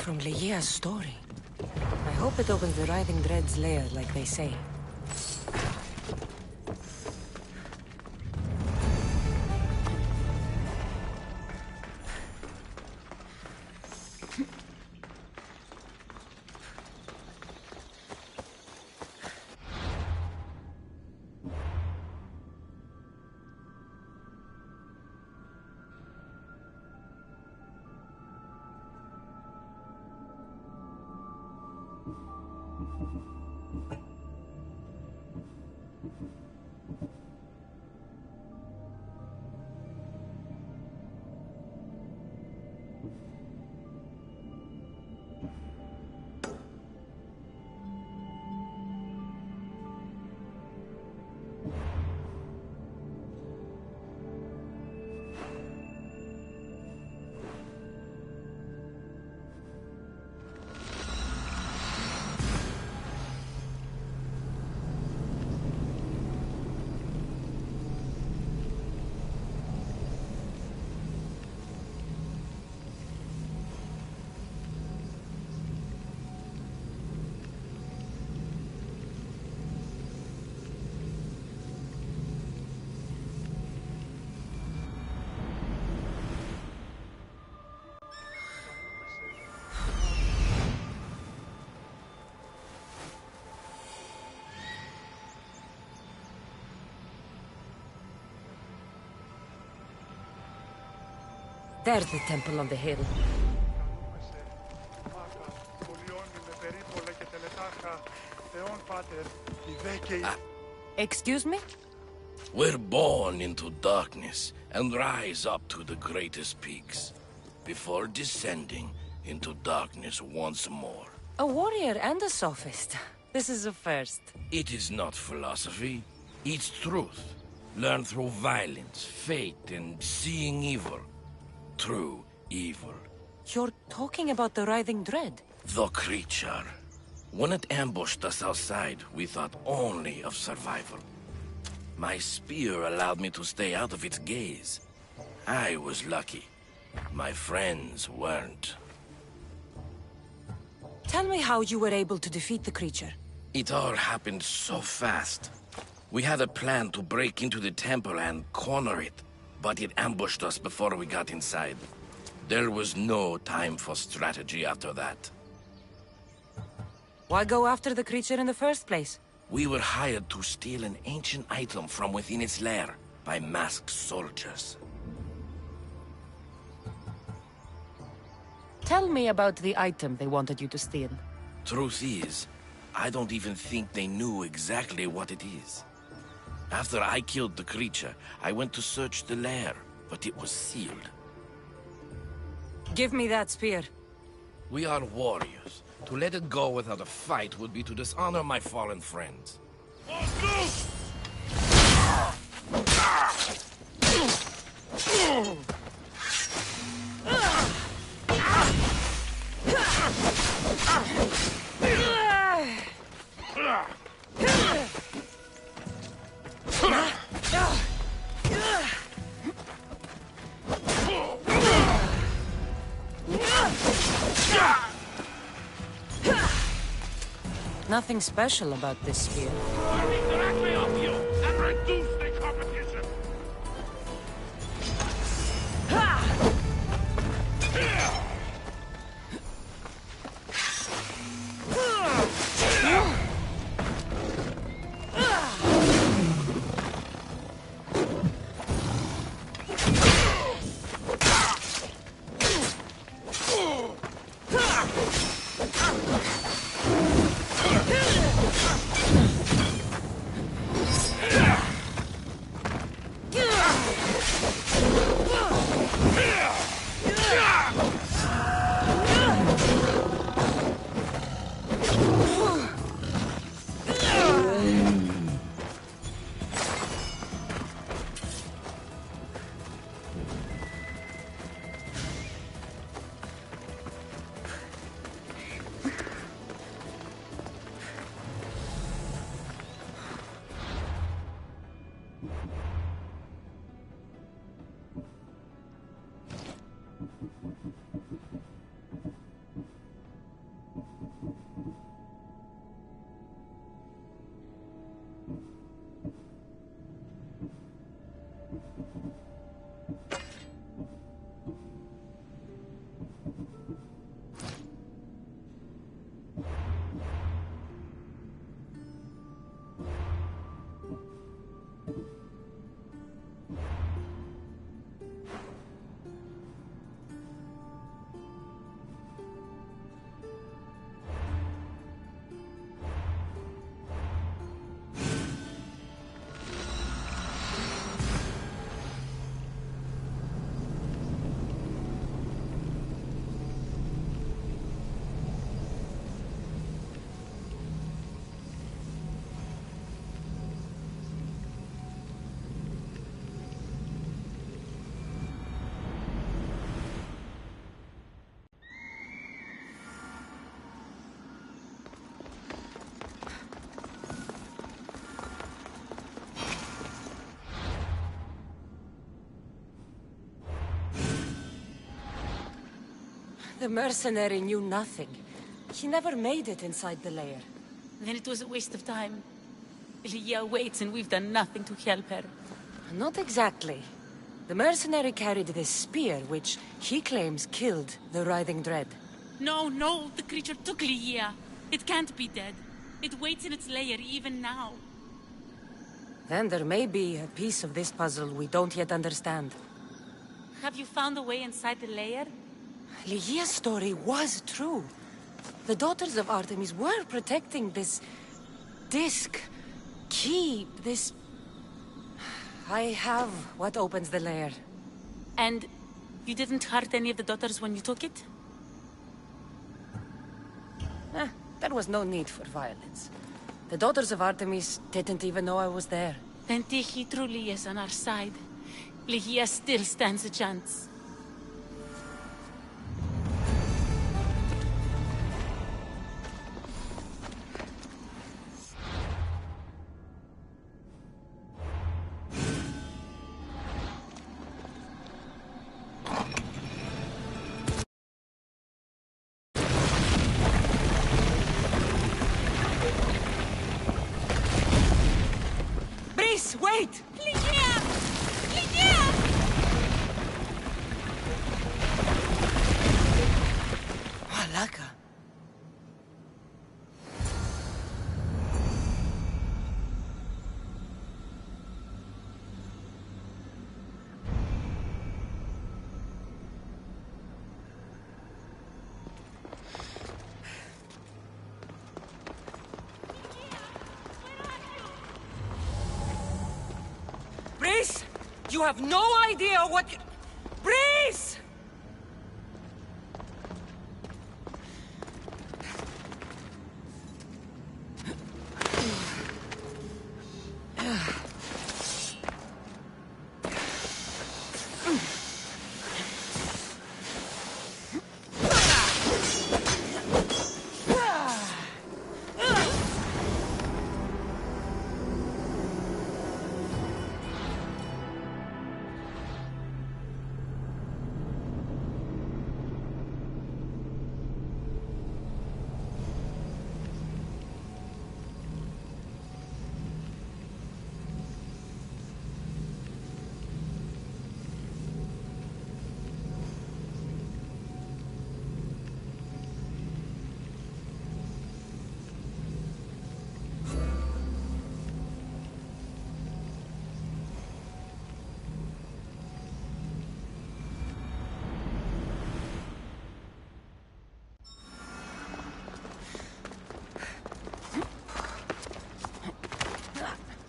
From Ligia's story. I hope it opens the Writhing Dread's lair like they say. There's the temple on the hill. Excuse me? We're born into darkness and rise up to the greatest peaks, before descending into darkness once more. A warrior and a sophist. This is a first. It is not philosophy, it's truth. Learned through violence, fate, and seeing evil. True evil. You're talking about the Writhing Dread? The creature. When it ambushed us outside, we thought only of survival. My spear allowed me to stay out of its gaze. I was lucky. My friends weren't. Tell me how you were able to defeat the creature. It all happened so fast. We had a plan to break into the temple and corner it, but it ambushed us before we got inside. There was no time for strategy after that. Why go after the creature in the first place? We were hired to steal an ancient item from within its lair by masked soldiers. Tell me about the item they wanted you to steal. Truth is, I don't even think they knew exactly what it is. After I killed the creature, I went to search the lair, but it was sealed. Give me that spear. We are warriors. To let it go without a fight would be to dishonor my fallen friends. Nothing special about this spear. Directly off you and reduce the competition. The mercenary knew nothing. He never made it inside the lair. Then it was a waste of time. Lygia waits and we've done nothing to help her. Not exactly. The mercenary carried this spear, which he claims killed the Writhing Dread. No, no, the creature took Lygia. It can't be dead. It waits in its lair even now. Then there may be a piece of this puzzle we don't yet understand. Have you found a way inside the lair? Lygia's story was true. The Daughters of Artemis were protecting this disc, key, this... I have what opens the lair. And you didn't hurt any of the daughters when you took it? There was no need for violence. The Daughters of Artemis didn't even know I was there. Then Tyche truly is on our side. Lygia still stands a chance. Wait! Ligia! Ligia! Malaka. Breeze! You have no idea what you... Breeze!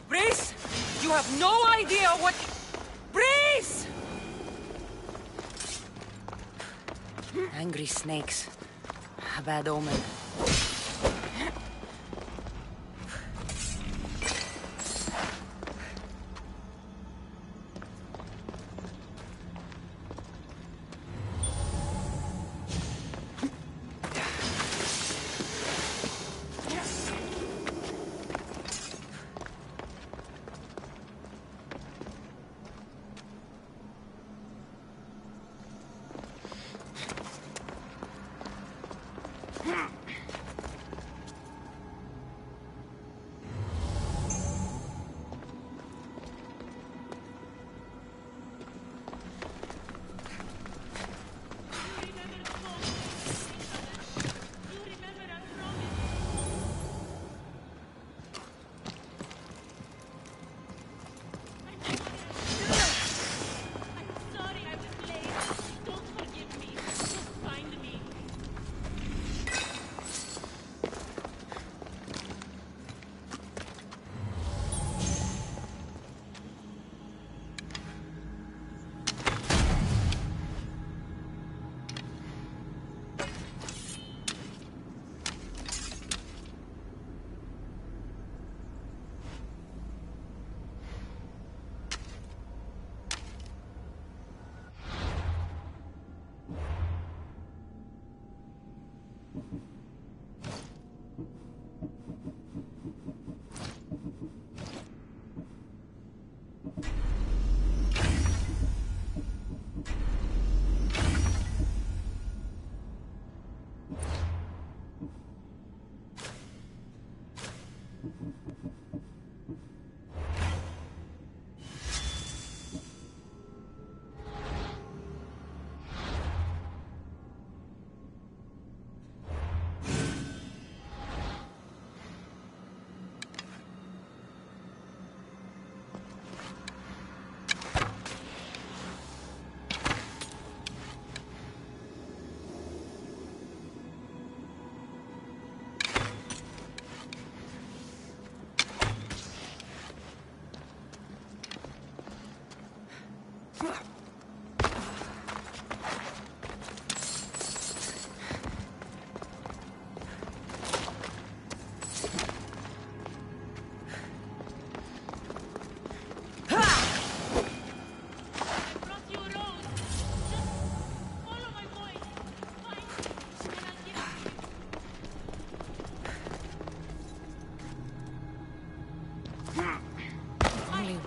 Breeze! You have no idea what... Breeze! Angry snakes. A bad omen.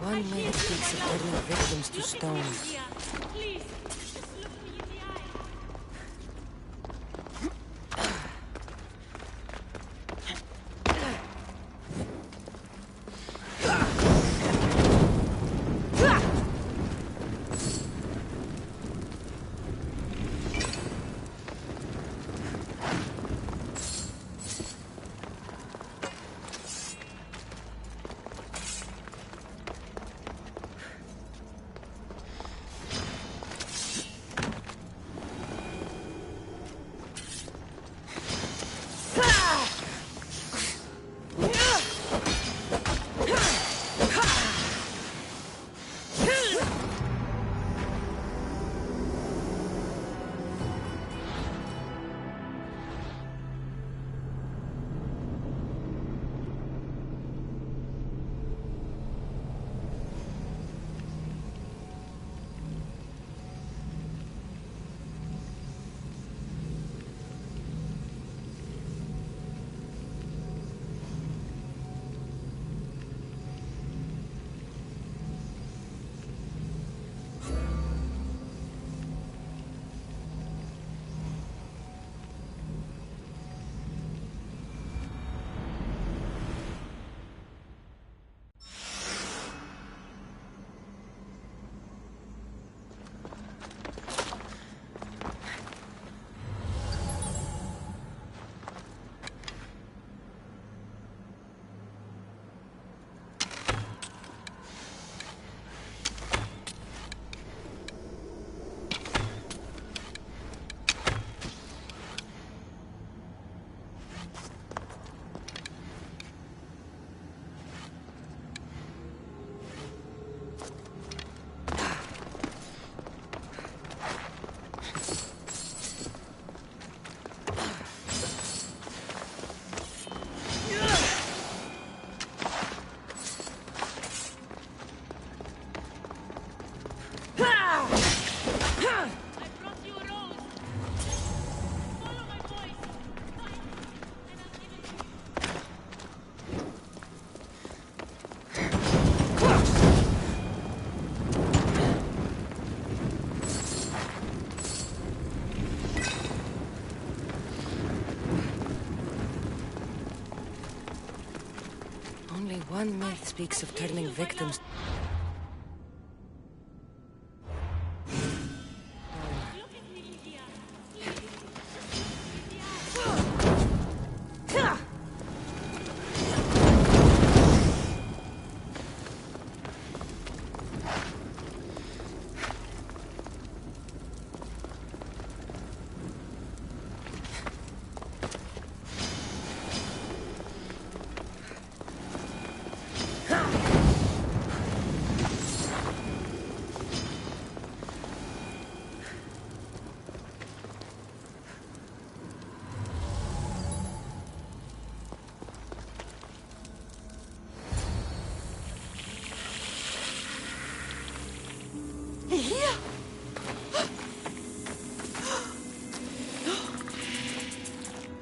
One minute takes of turning victims to stone. One myth speaks of turning victims.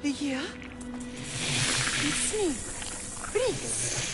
Yeah? It's me, Briggs.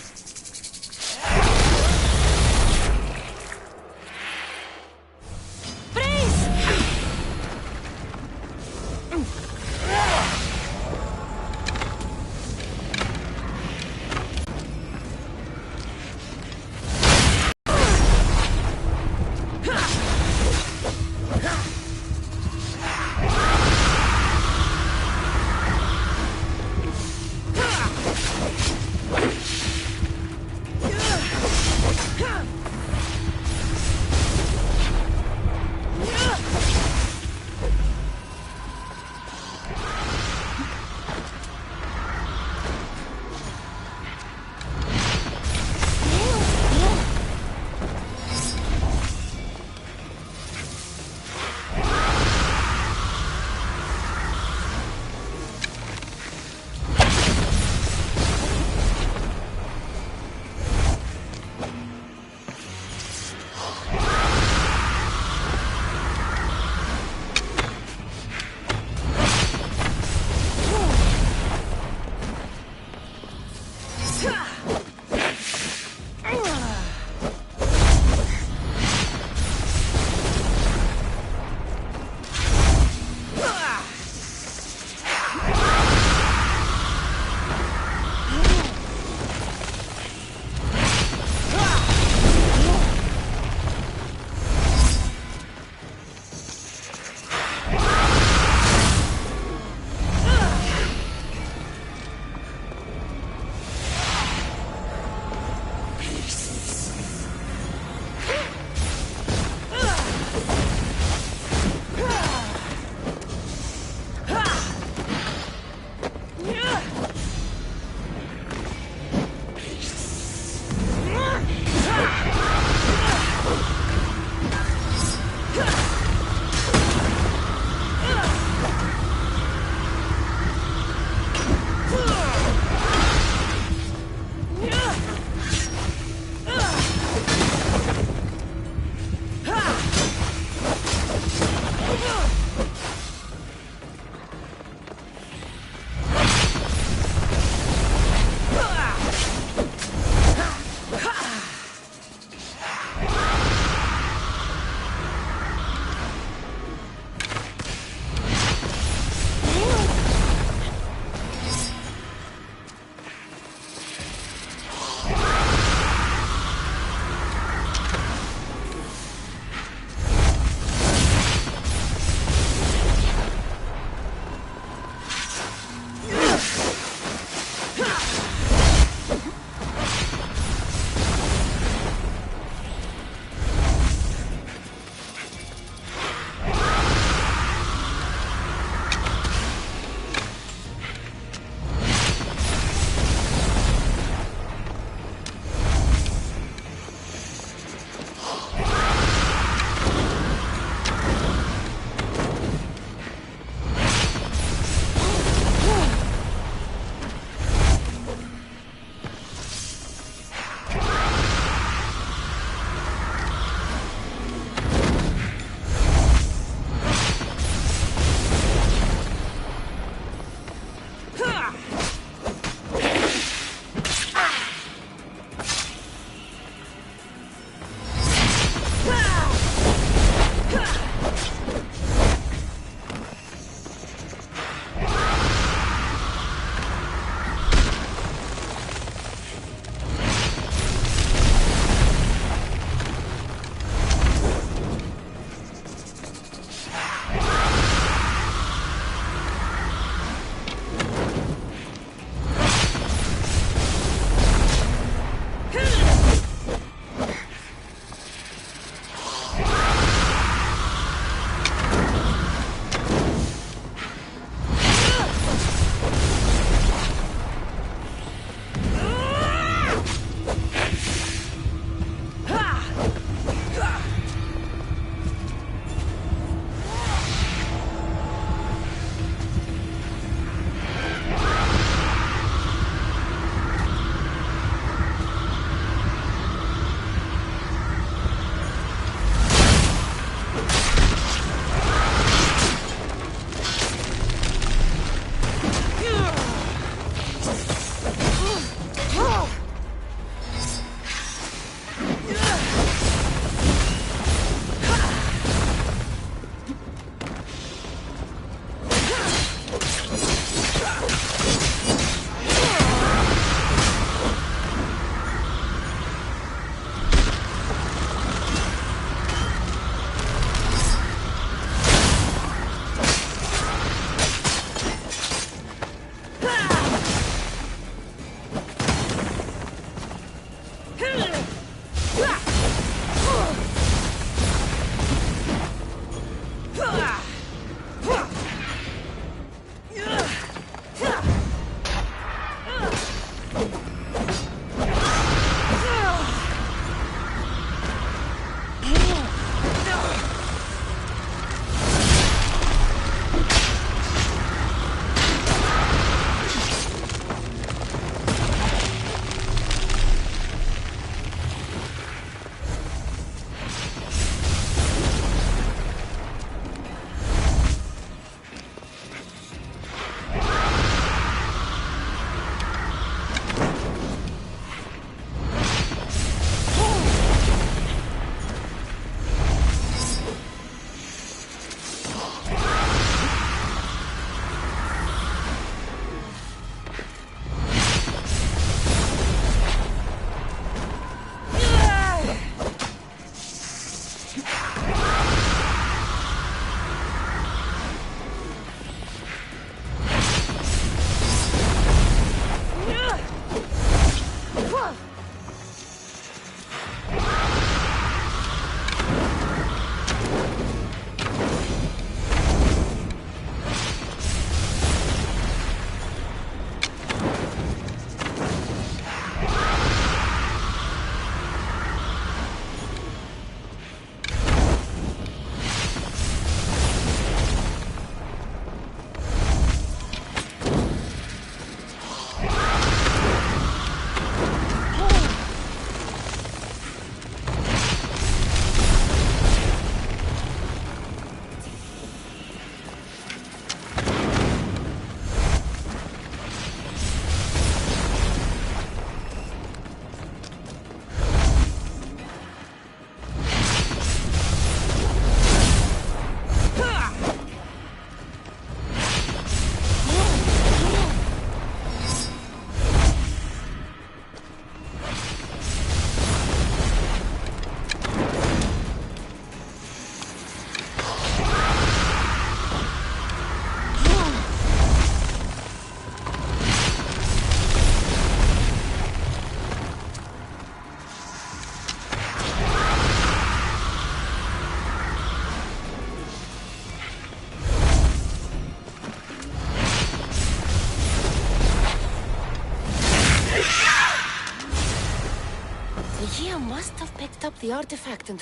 Freya must have picked up the artifact and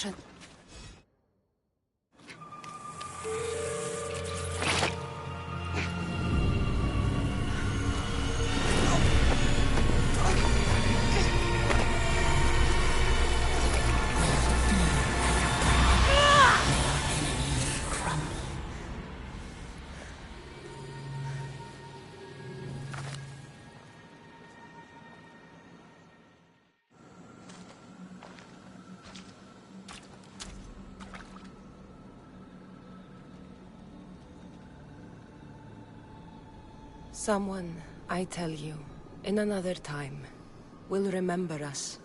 Someone, I tell you, in another time, will remember us.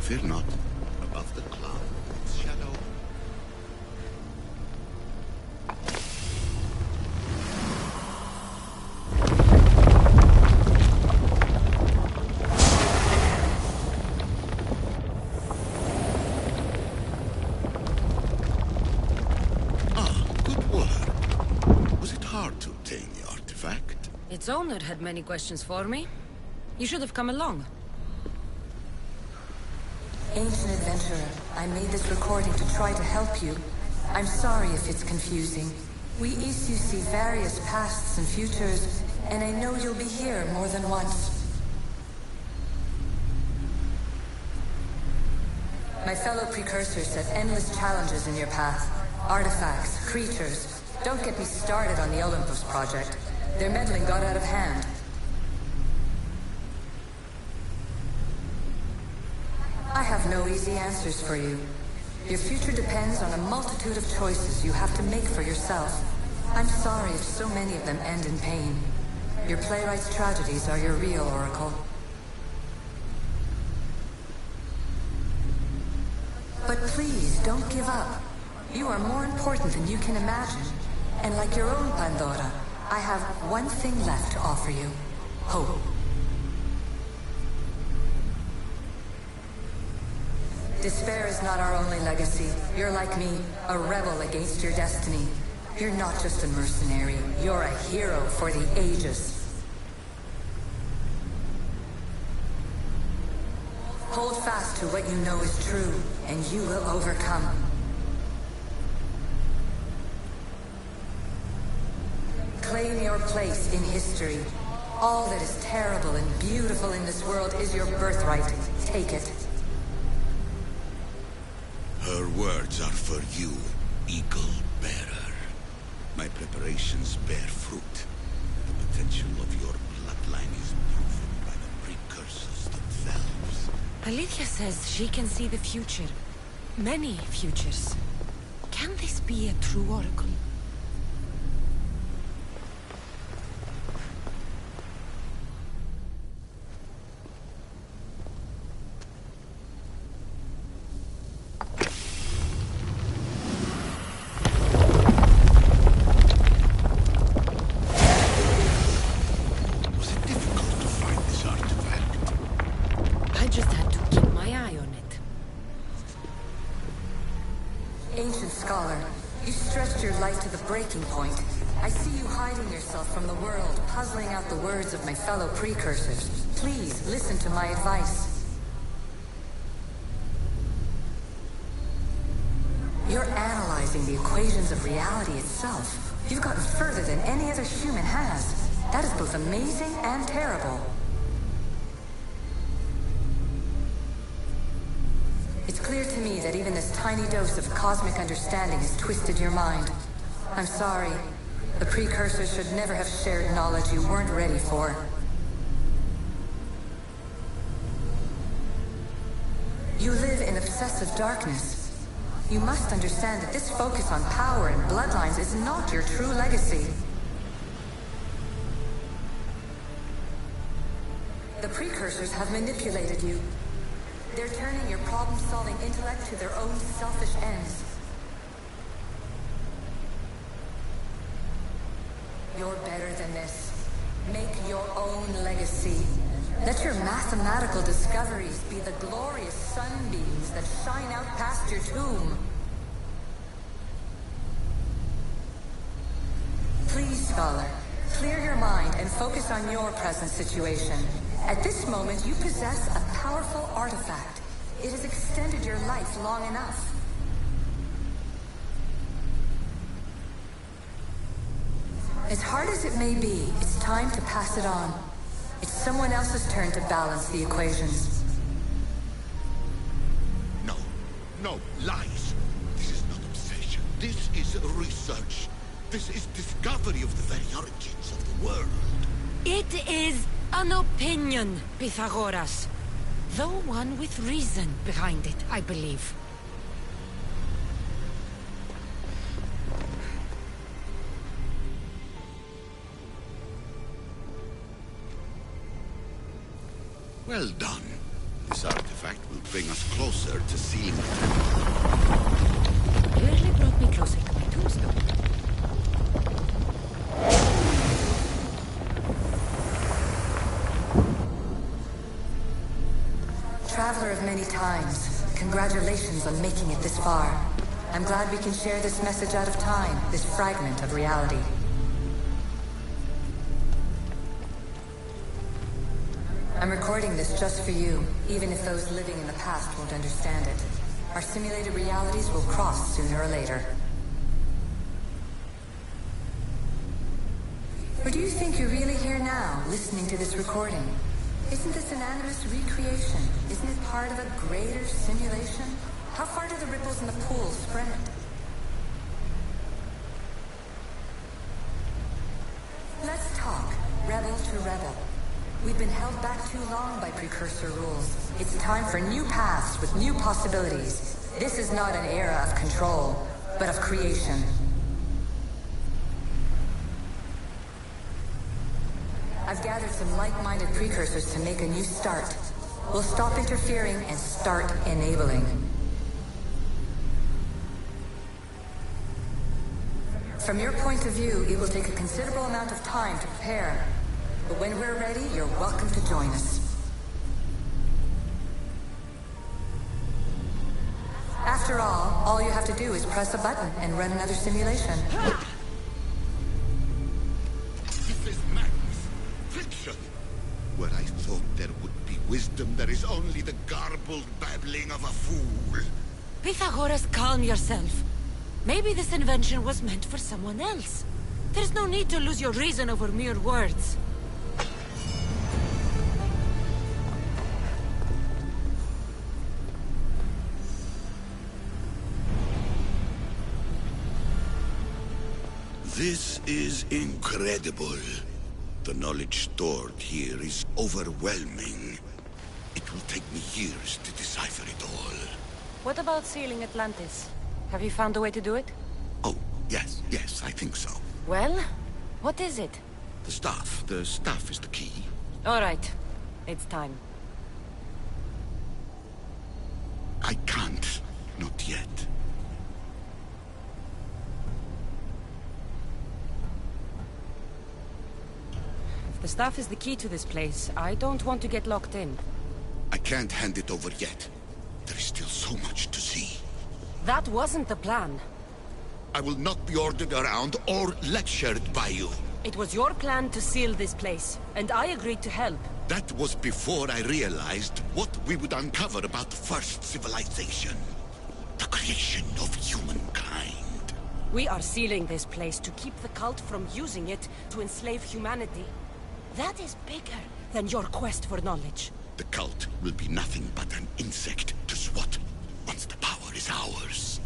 Fear not. Above the cloud, its shadow. Its owner had many questions for me. You should have come along. Ancient adventurer, I made this recording to try to help you. I'm sorry if it's confusing. We issue see various pasts and futures, and I know you'll be here more than once. My fellow precursors set endless challenges in your path. Artifacts, creatures. Don't get me started on the Olympus project. Their meddling got out of hand. I have no easy answers for you. Your future depends on a multitude of choices you have to make for yourself. I'm sorry if so many of them end in pain. Your playwright's tragedies are your real oracle. But please, don't give up. You are more important than you can imagine. And like your own Pandora, I have one thing left to offer you. Hope. Despair is not our only legacy. You're like me, a rebel against your destiny. You're not just a mercenary, you're a hero for the ages. Hold fast to what you know is true, and you will overcome. Claim your place in history. All that is terrible and beautiful in this world is your birthright. Take it. Her words are for you, Eagle Bearer. My preparations bear fruit. The potential of your bloodline is proven by the precursors themselves. Alethea says she can see the future. Many futures. Can this be a true oracle? Of my fellow precursors. Please listen to my advice. You're analyzing the equations of reality itself. You've gotten further than any other human has. That is both amazing and terrible. It's clear to me that even this tiny dose of cosmic understanding has twisted your mind. I'm sorry. The precursors should never have shared knowledge you weren't ready for. You live in obsessive darkness. You must understand that this focus on power and bloodlines is not your true legacy. The precursors have manipulated you. They're turning your problem-solving intellect to their own selfish ends. You're better than this. Make your own legacy. Let your mathematical discoveries be the glorious sunbeams that shine out past your tomb. Please, Scholar, clear your mind and focus on your present situation. At this moment, you possess a powerful artifact. It has extended your life long enough. As hard as it may be, it's time to pass it on. It's someone else's turn to balance the equations. No. No, lies. This is not obsession. This is research. This is discovery of the very origins of the world. It is an opinion, Pythagoras. Though one with reason behind it, I believe. Well done. The This artifact will bring us closer to sealing the temple. You really brought me closer to my tombstone. Traveler of many times, congratulations on making it this far. I'm glad we can share this message out of time, this fragment of reality. I'm recording this just for you, even if those living in the past won't understand it. Our simulated realities will cross sooner or later. Or do you think you're really here now, listening to this recording? Isn't this an animus recreation? Isn't it part of a greater simulation? How far do the ripples in the pool spread? Let's talk, rebel to rebel. We've been held back too long by precursor rules. It's time for new paths with new possibilities. This is not an era of control, but of creation. I've gathered some like-minded precursors to make a new start. We'll stop interfering and start enabling. From your point of view, it will take a considerable amount of time to prepare. But when we're ready, you're welcome to join us. After all you have to do is press a button and run another simulation. This is madness. Fiction. Where I thought there would be wisdom, there is only the garbled babbling of a fool. Pythagoras, calm yourself. Maybe this invention was meant for someone else. There's no need to lose your reason over mere words. This is incredible. The knowledge stored here is overwhelming. It will take me years to decipher it all. What about sealing Atlantis? Have you found a way to do it? Oh, yes, I think so. Well, what is it? The staff is the key. All right, it's time. I can't, not yet. If the staff is the key to this place, I don't want to get locked in. I can't hand it over yet. There is still so much to see. That wasn't the plan. I will not be ordered around or lectured by you. It was your plan to seal this place, and I agreed to help. That was before I realized what we would uncover about the first civilization. The creation of humankind. We are sealing this place to keep the cult from using it to enslave humanity. That is bigger than your quest for knowledge. The cult will be nothing but an insect to swat once the power is ours.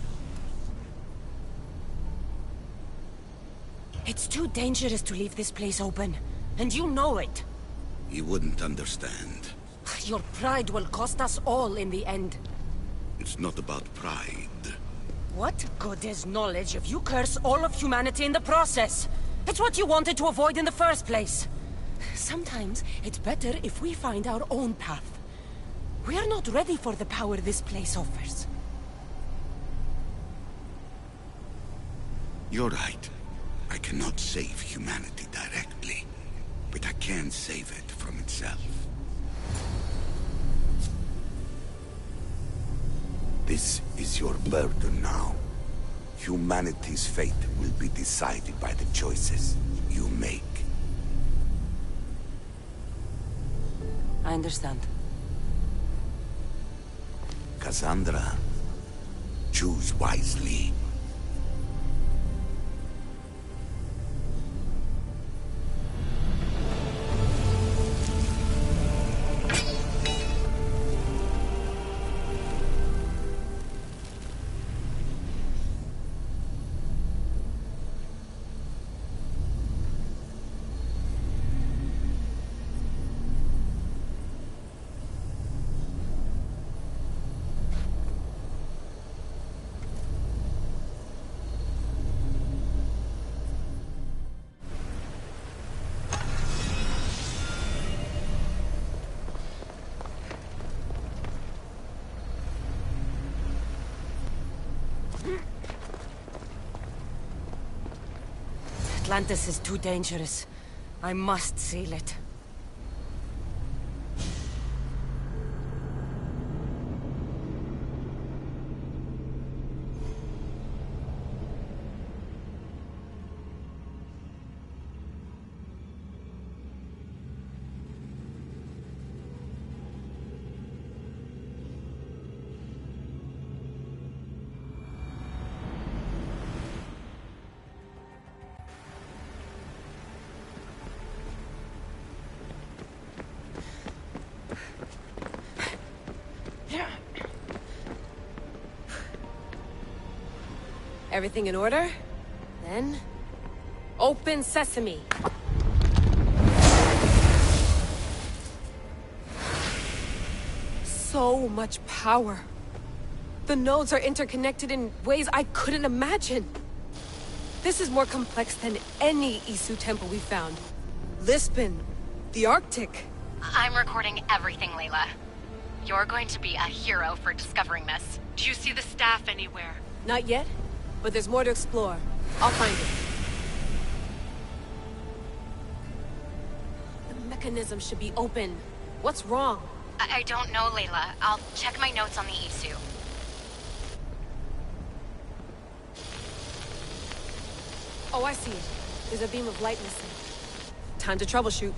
It's too dangerous to leave this place open, and you know it. You wouldn't understand. Your pride will cost us all in the end. It's not about pride. What good is knowledge if you curse all of humanity in the process? It's what you wanted to avoid in the first place. Sometimes it's better if we find our own path. We are not ready for the power this place offers. You're right. I cannot save humanity directly, but I can save it from itself. This is your burden now. Humanity's fate will be decided by the choices you make. I understand. Cassandra, choose wisely. Atlantis is too dangerous. I must seal it. Everything in order? Then... open sesame! So much power. The nodes are interconnected in ways I couldn't imagine. This is more complex than any Isu temple we found. Lisbon, the Arctic. I'm recording everything, Layla. You're going to be a hero for discovering this. Do you see the staff anywhere? Not yet, but there's more to explore. I'll find it. The mechanism should be open. What's wrong? I don't know, Layla. I'll check my notes on the Isu. Oh, I see it. There's a beam of light missing. Time to troubleshoot.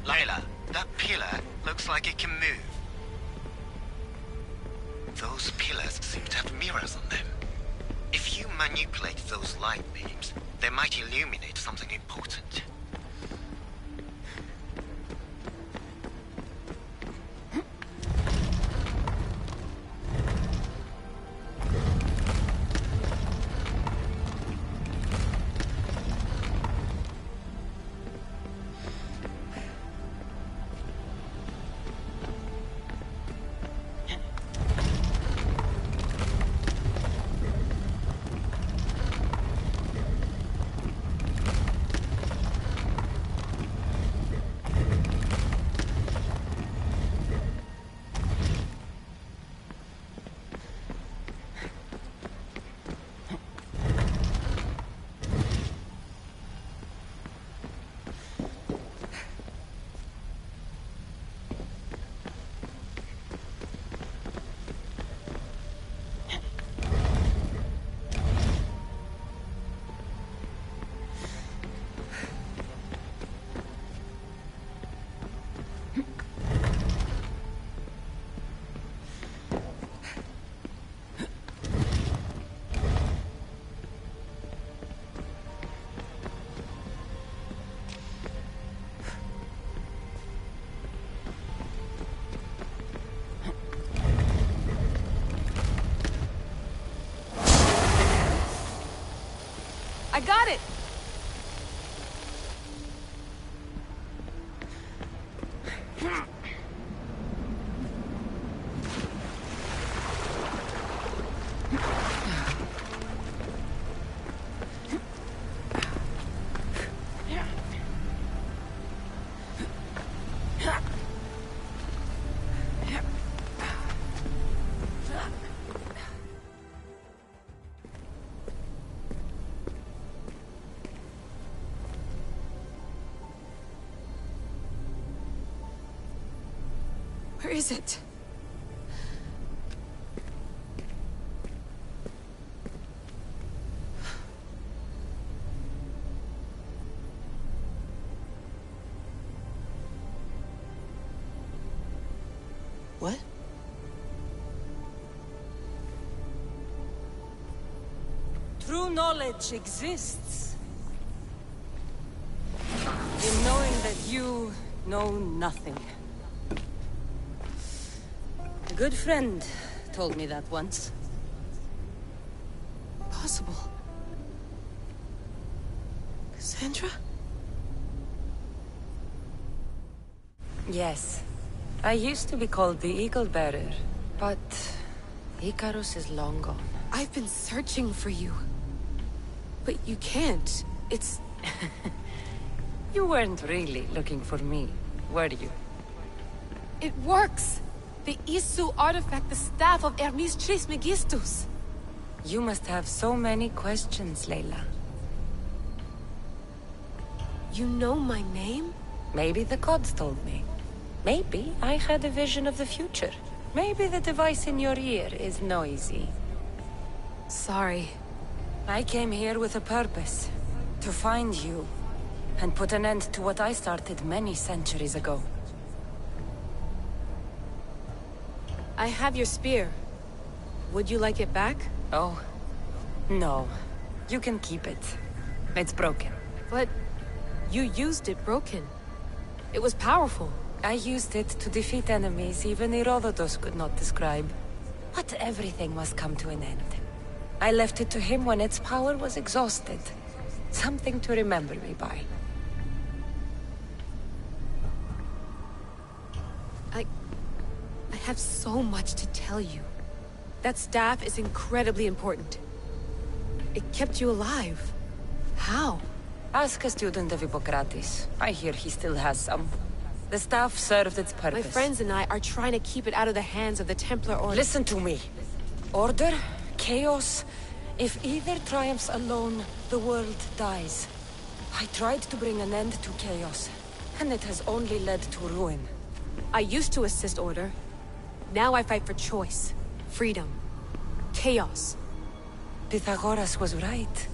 Layla, that pillar looks like it can move. Those pillars seem to have mirrors on them. If you manipulate those light beams, they might illuminate something important. I got it! Where is it? What? True knowledge exists in knowing You know nothing. A good friend told me that once. Possible. Cassandra? Yes. I used to be called the Eagle Bearer, but Icarus is long gone. I've been searching for you. But you can't. It's... You weren't really looking for me, were you? It works! The Isu artifact, the staff of Hermes Trismegistus. You must have so many questions, Layla. You know my name? Maybe the gods told me. Maybe I had a vision of the future. Maybe the device in your ear is noisy. Sorry. I came here with a purpose. To find you. And put an end to what I started many centuries ago. I have your spear. Would you like it back? Oh. No. You can keep it. It's broken. But... you used it broken. It was powerful. I used it to defeat enemies even Herodotus could not describe. But everything must come to an end. I left it to him when its power was exhausted. Something to remember me by. I have so much to tell you. That staff is incredibly important. It kept you alive. How? Ask a student of Hippocrates. I hear he still has some. The staff served its purpose. My friends and I are trying to keep it out of the hands of the Templar Order. Listen to me. Order, chaos. If either triumphs alone, the world dies. I tried to bring an end to chaos, and it has only led to ruin. I used to assist Order. Now I fight for choice, freedom, chaos. Pythagoras was right.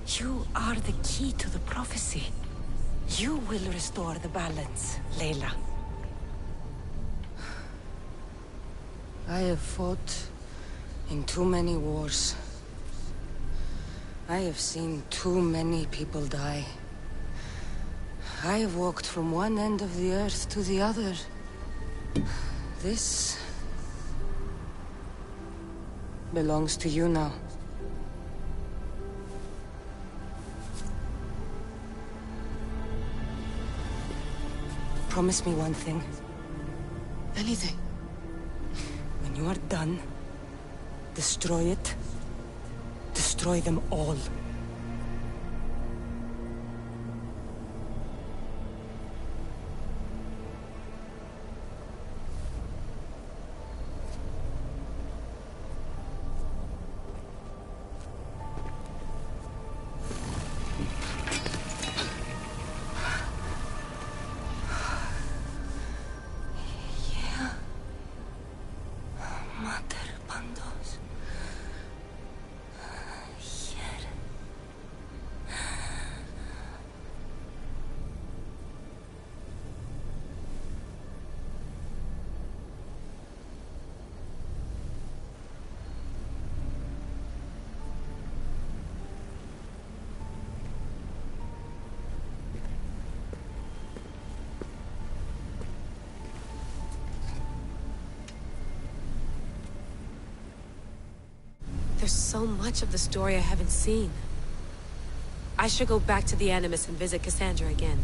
You are the key to the prophecy. You will restore the balance, Layla. I have fought in too many wars. I have seen too many people die. I have walked from one end of the earth to the other. This belongs to you now. Promise me one thing. Anything. When you are done, destroy it. Destroy them all. There's so much of the story I haven't seen. I should go back to the Animus and visit Cassandra again.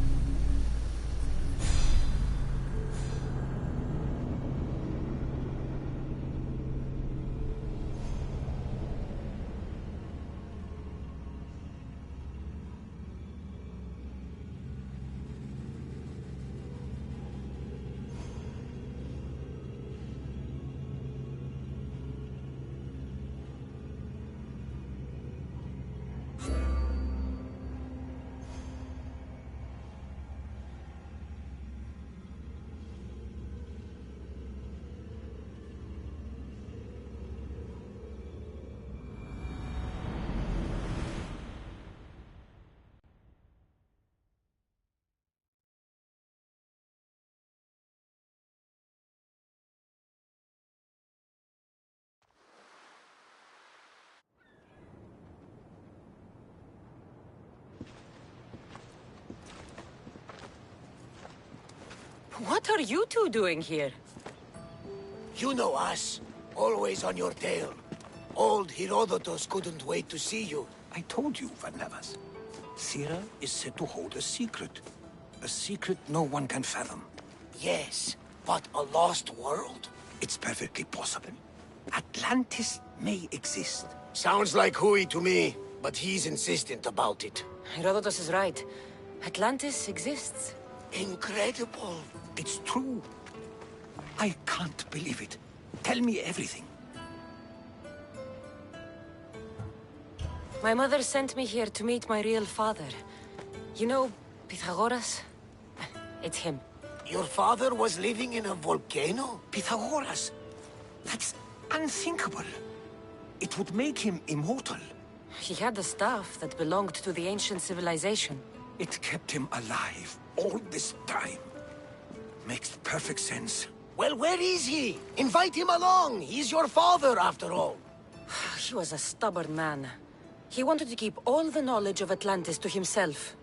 What are you two doing here? You know us. Always on your tail. Old Herodotus couldn't wait to see you. I told you, Varnavas. Thera is said to hold a secret. A secret no one can fathom. Yes, but a lost world? It's perfectly possible. Atlantis may exist. Sounds like Hui to me, but he's insistent about it. Herodotus is right. Atlantis exists. Incredible. It's true. I can't believe it. Tell me everything. My mother sent me here to meet my real father. You know, Pythagoras? It's him. Your father was living in a volcano? Pythagoras? That's unthinkable. It would make him immortal. He had the staff that belonged to the ancient civilization. It kept him alive all this time. Makes perfect sense. Well, where is he? Invite him along. He's your father, after all. He was a stubborn man. He wanted to keep all the knowledge of Atlantis to himself.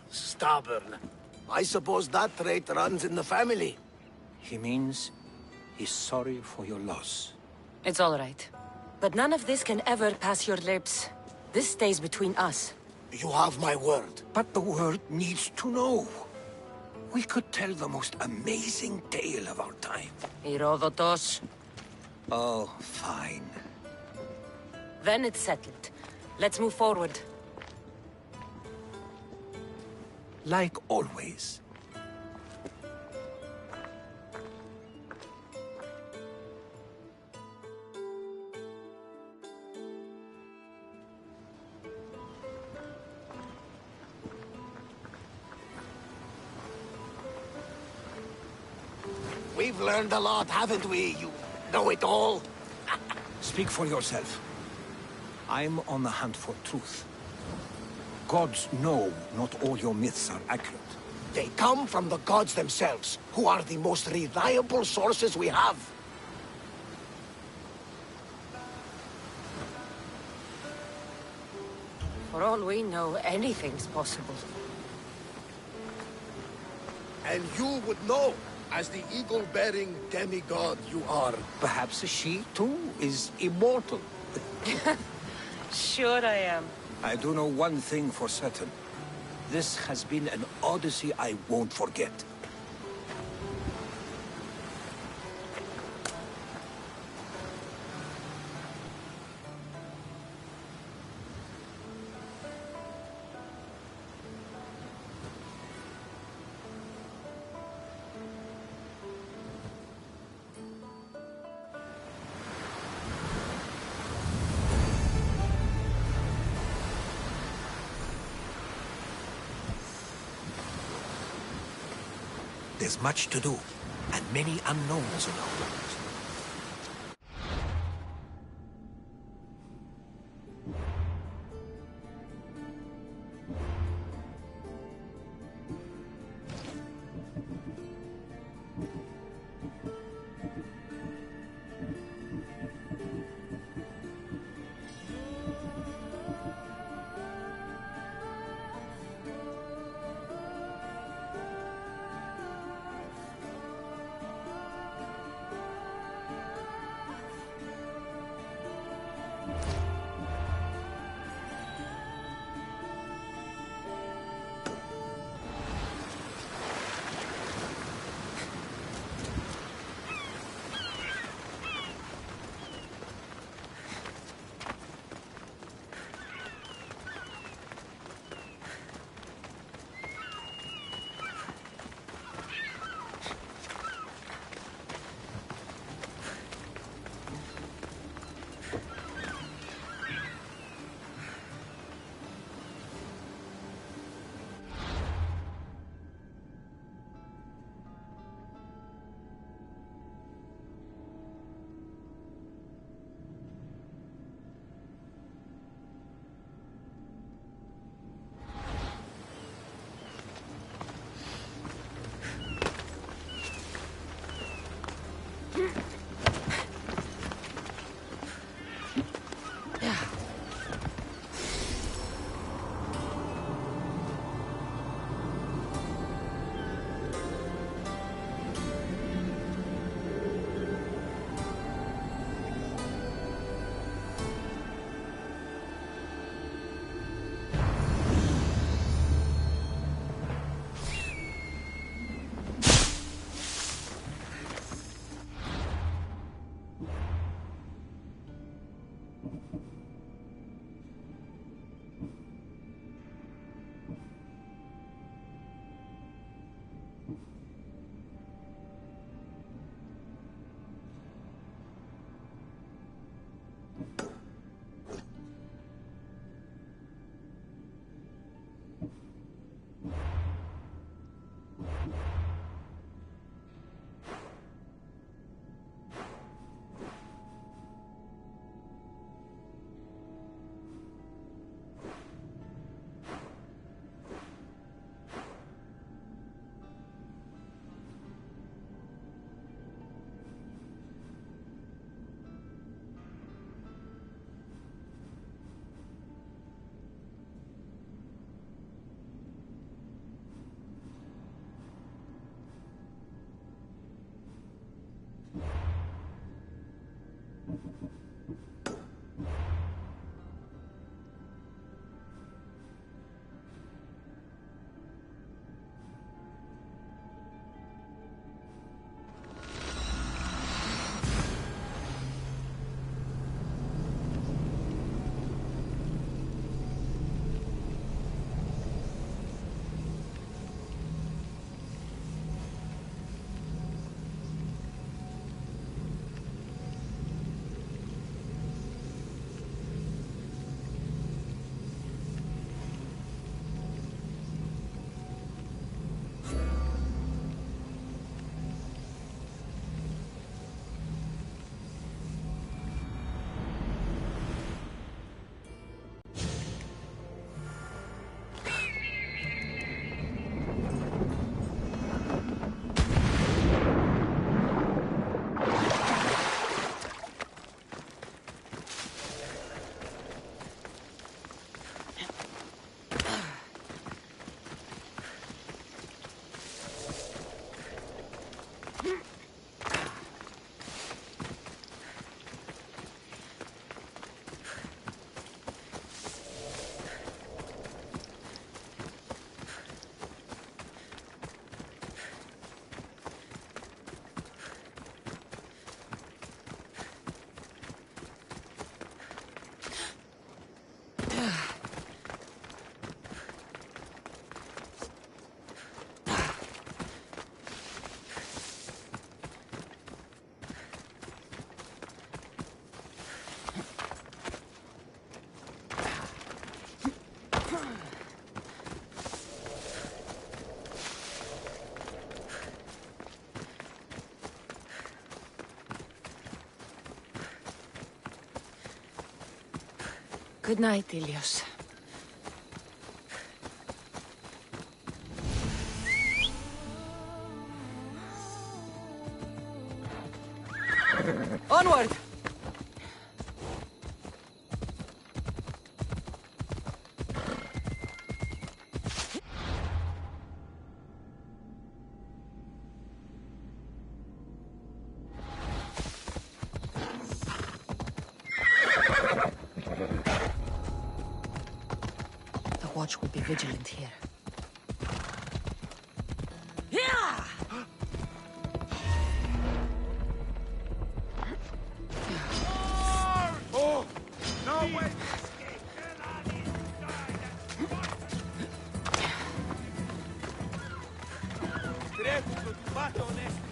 Stubborn. I suppose that trait runs in the family. He means he's sorry for your loss. It's all right. But none of this can ever pass your lips. This stays between us. You have my word. But the world needs to know. We could tell the most amazing tale of our time. Herodotus. Oh, fine. Then it's settled. Let's move forward. Like always. We've learned a lot, haven't we? You know-it-all. Speak for yourself. I'm on the hunt for truth. Gods know not all your myths are accurate. They come from the gods themselves, who are the most reliable sources we have. For all we know, anything's possible. And you would know, as the eagle-bearing demigod you are. Perhaps she, too, is immortal. Sure I am. I do know one thing for certain. This has been an odyssey I won't forget. There's much to do, and many unknowns around. Good night, Ilios. Onward! The watch will be vigilant here. Oh! No way! Diretto, ti batto onesto!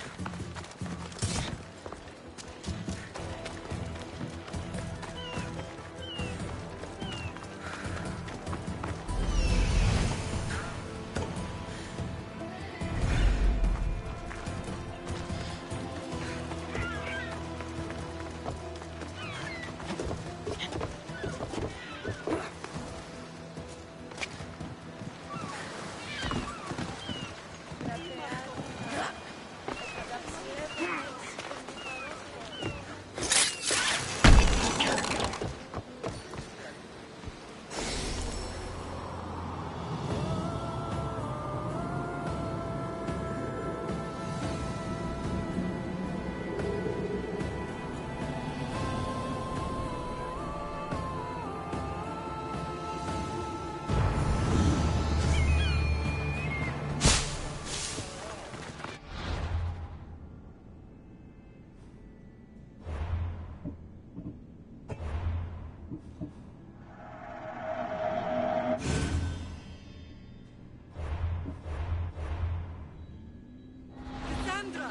Cassandra!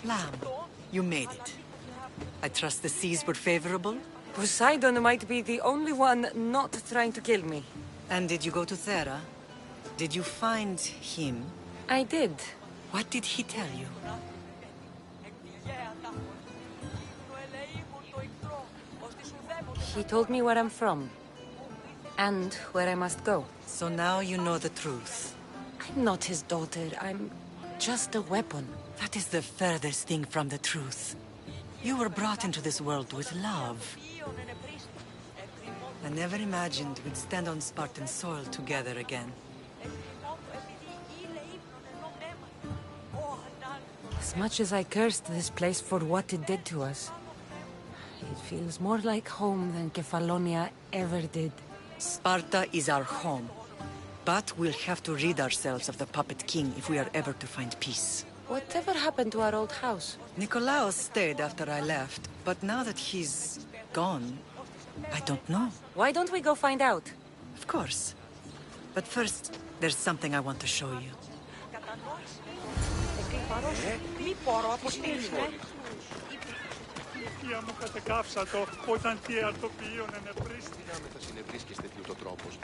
Lamb, you made it. I trust the seas were favorable? Poseidon might be the only one not trying to kill me. And did you go to Thera? Did you find him? I did. What did he tell you? He told me where I'm from. And where I must go. So now you know the truth. I'm not his daughter. I'm just a weapon. That is the furthest thing from the truth. You were brought into this world with love. I never imagined we'd stand on Spartan soil together again. As much as I cursed this place for what it did to us, it feels more like home than Kefalonia ever did. Sparta is our home. But we'll have to rid ourselves of the Puppet King if we are ever to find peace. Whatever happened to our old house? Nikolaos stayed after I left, but now that he's gone, I don't know. Why don't we go find out? Of course. But first, there's something I want to show you. Θεία μου κατεκάψατο όταν τι αρτοποιείον ενεπρίστη. Με θα συνευρίσκεις τέτοιου το τρόπος.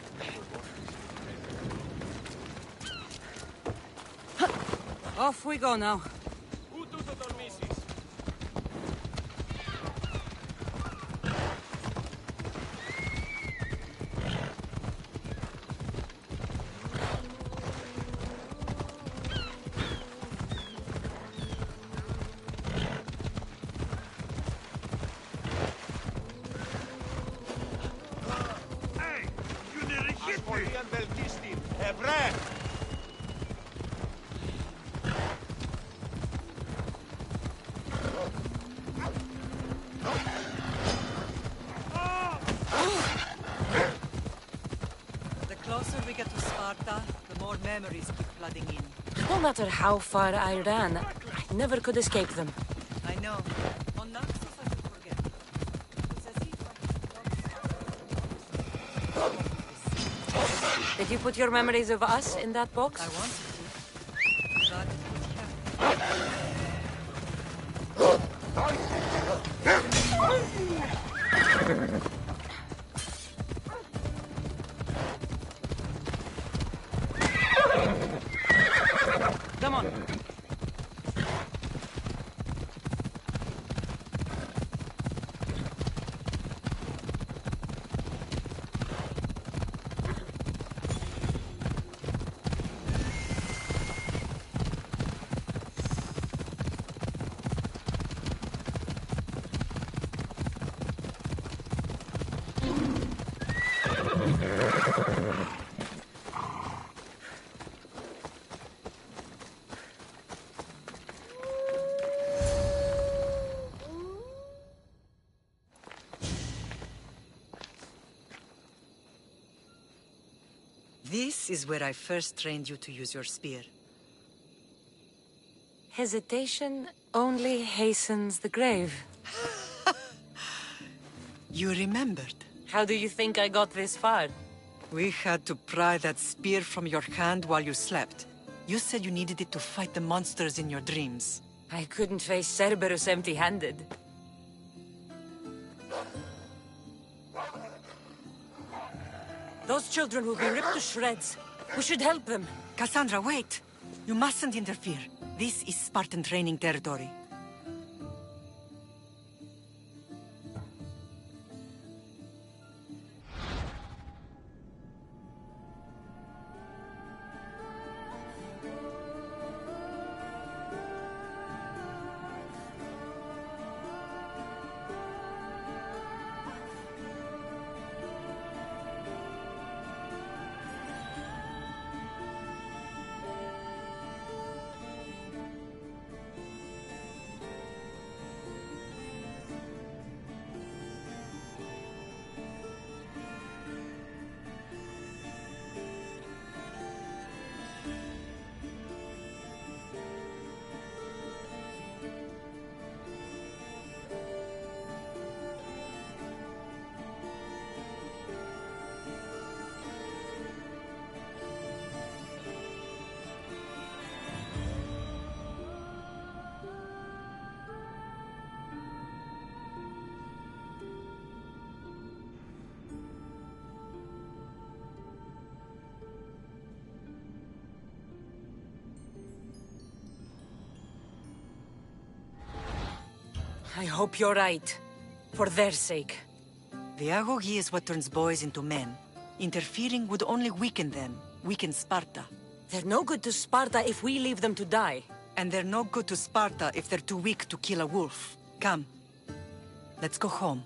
Off we go now. Πού τούτο τολμήσεις? Ασχολίαν βελτίστη. Ευρέ! The closer we get to Sparta, the more memories keep flooding in. No matter how far I ran, I never could escape them. I know. On Naxos, I should forget. It's as if Did you put your memories of us in that box? I wanted to, but This is where I first trained you to use your spear. Hesitation only hastens the grave. You remembered. How do you think I got this far? We had to pry that spear from your hand while you slept. You said you needed it to fight the monsters in your dreams. I couldn't face Cerberus empty-handed. Those children will be ripped to shreds. We should help them. Cassandra, wait! You mustn't interfere. This is Spartan training territory. I hope you're right. For their sake. The Agogi is what turns boys into men. Interfering would only weaken them, weaken Sparta. They're no good to Sparta if we leave them to die. And they're no good to Sparta if they're too weak to kill a wolf. Come. Let's go home.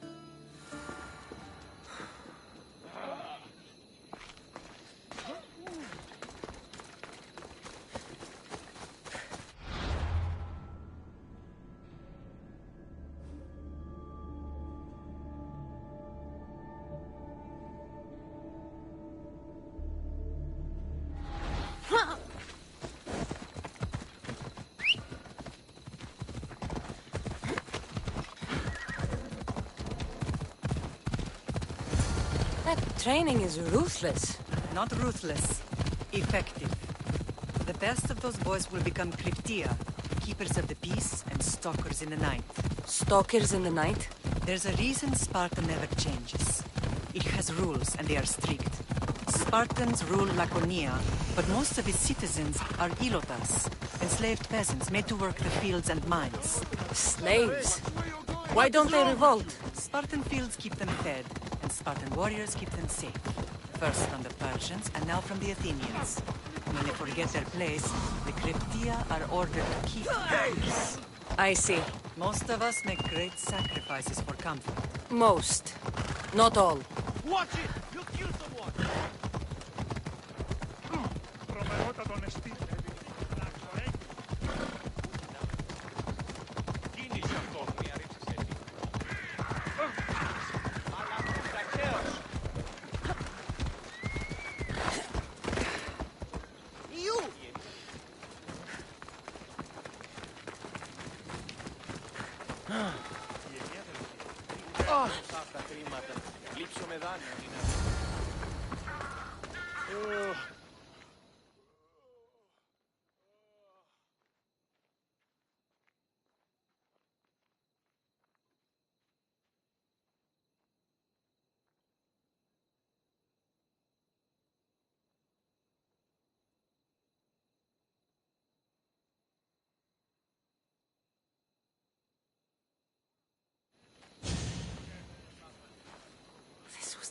That training is ruthless. Not ruthless. Effective. The best of those boys will become Cryptia, keepers of the peace and stalkers in the night. Stalkers in the night? There's a reason Sparta never changes. It has rules, and they are strict. Spartans rule Laconia, but most of its citizens are ilotas, enslaved peasants made to work the fields and mines. Slaves? Why don't they revolt? Spartan fields keep them fed, and Spartan warriors keep them safe. First from the Persians, and now from the Athenians. When they forget their place, the Cryptia are ordered to keep peace. I see. Most of us make great sacrifices for comfort. Most. Not all. Watch it! You'll kill someone! Αυτά χρήματα. Λείψω με δάνειο είναι.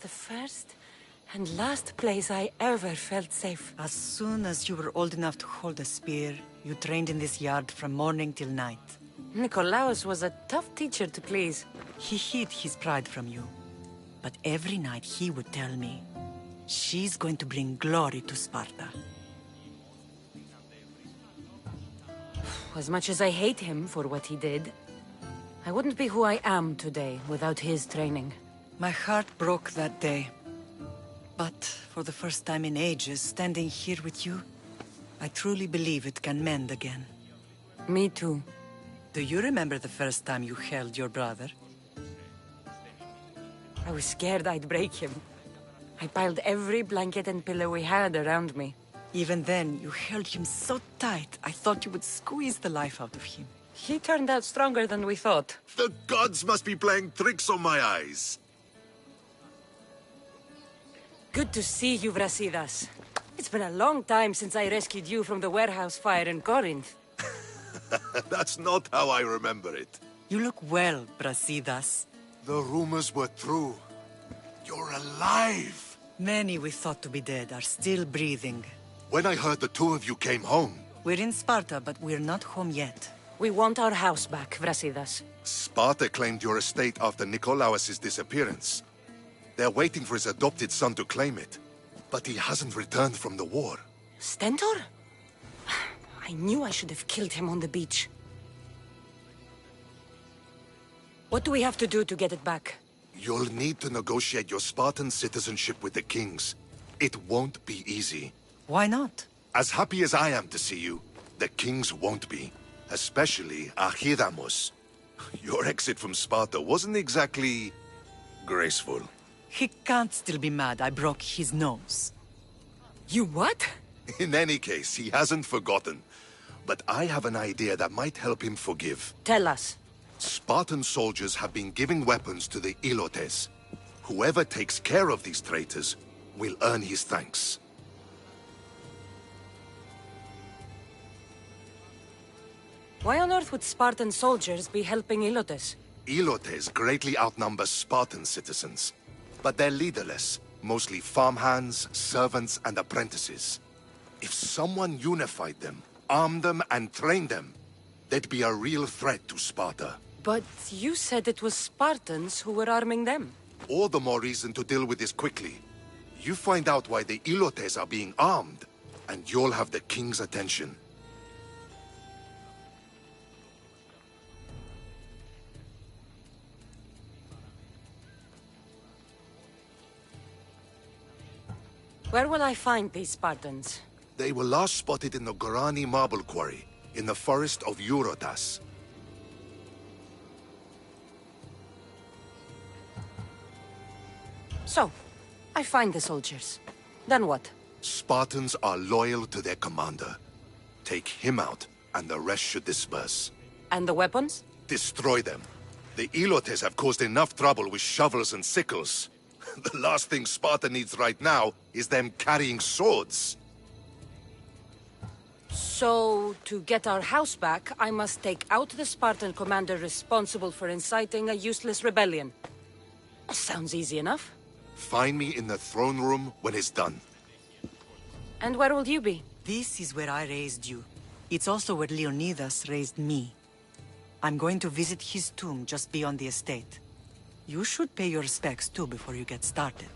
The first and last place I ever felt safe. As soon as you were old enough to hold a spear, you trained in this yard from morning till night. Nikolaos was a tough teacher to please. He hid his pride from you. But every night he would tell me, she's going to bring glory to Sparta. As much as I hate him for what he did, I wouldn't be who I am today without his training. My heart broke that day. But for the first time in ages, standing here with you, I truly believe it can mend again. Me too. Do you remember the first time you held your brother? I was scared I'd break him. I piled every blanket and pillow we had around me. Even then, you held him so tight, I thought you would squeeze the life out of him. He turned out stronger than we thought. The gods must be playing tricks on my eyes. Good to see you, Brasidas. It's been a long time since I rescued you from the warehouse fire in Corinth. That's not how I remember it. You look well, Brasidas. The rumors were true. You're alive! Many we thought to be dead are still breathing. When I heard the two of you came home... We're in Sparta, but we're not home yet. We want our house back, Brasidas. Sparta claimed your estate after Nikolaos' disappearance. They're waiting for his adopted son to claim it. But he hasn't returned from the war. Stentor? I knew I should have killed him on the beach. What do we have to do to get it back? You'll need to negotiate your Spartan citizenship with the kings. It won't be easy. Why not? As happy as I am to see you, the kings won't be. Especially Archidamos. Your exit from Sparta wasn't exactly... graceful. He can't still be mad I broke his nose. You what? In any case, he hasn't forgotten. But I have an idea that might help him forgive. Tell us. Spartan soldiers have been giving weapons to the Ilotes. Whoever takes care of these traitors will earn his thanks. Why on earth would Spartan soldiers be helping Ilotes? Ilotes greatly outnumber Spartan citizens. But they're leaderless, mostly farmhands, servants, and apprentices. If someone unified them, armed them, and trained them, they'd be a real threat to Sparta. But you said it was Spartans who were arming them. All the more reason to deal with this quickly. You find out why the Ilotes are being armed, and you'll have the king's attention. Where will I find these Spartans? They were last spotted in the Gorani marble quarry, in the forest of Eurotas. So, I find the soldiers. Then what? Spartans are loyal to their commander. Take him out, and the rest should disperse. And the weapons? Destroy them. The Ilotes have caused enough trouble with shovels and sickles. The last thing Sparta needs right now is them carrying swords. So, to get our house back, I must take out the Spartan commander responsible for inciting a useless rebellion. Sounds easy enough. Find me in the throne room when it's done. And where will you be? This is where I raised you. It's also where Leonidas raised me. I'm going to visit his tomb just beyond the estate. You should pay your respects too before you get started.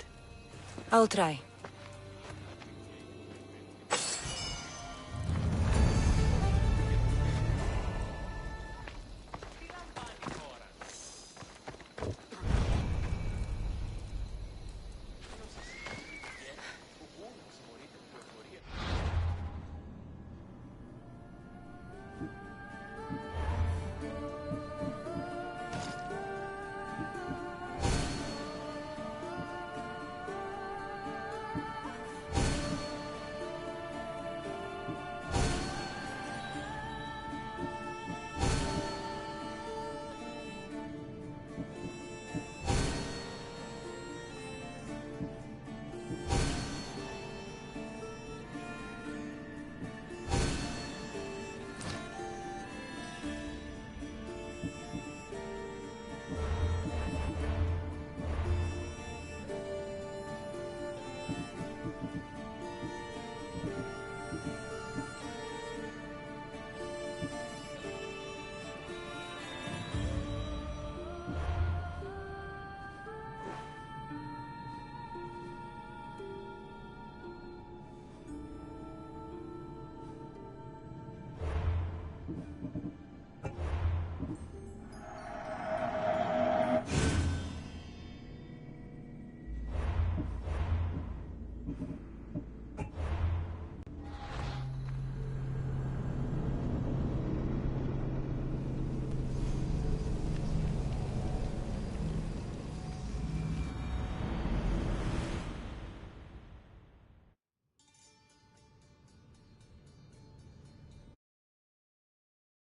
I'll try.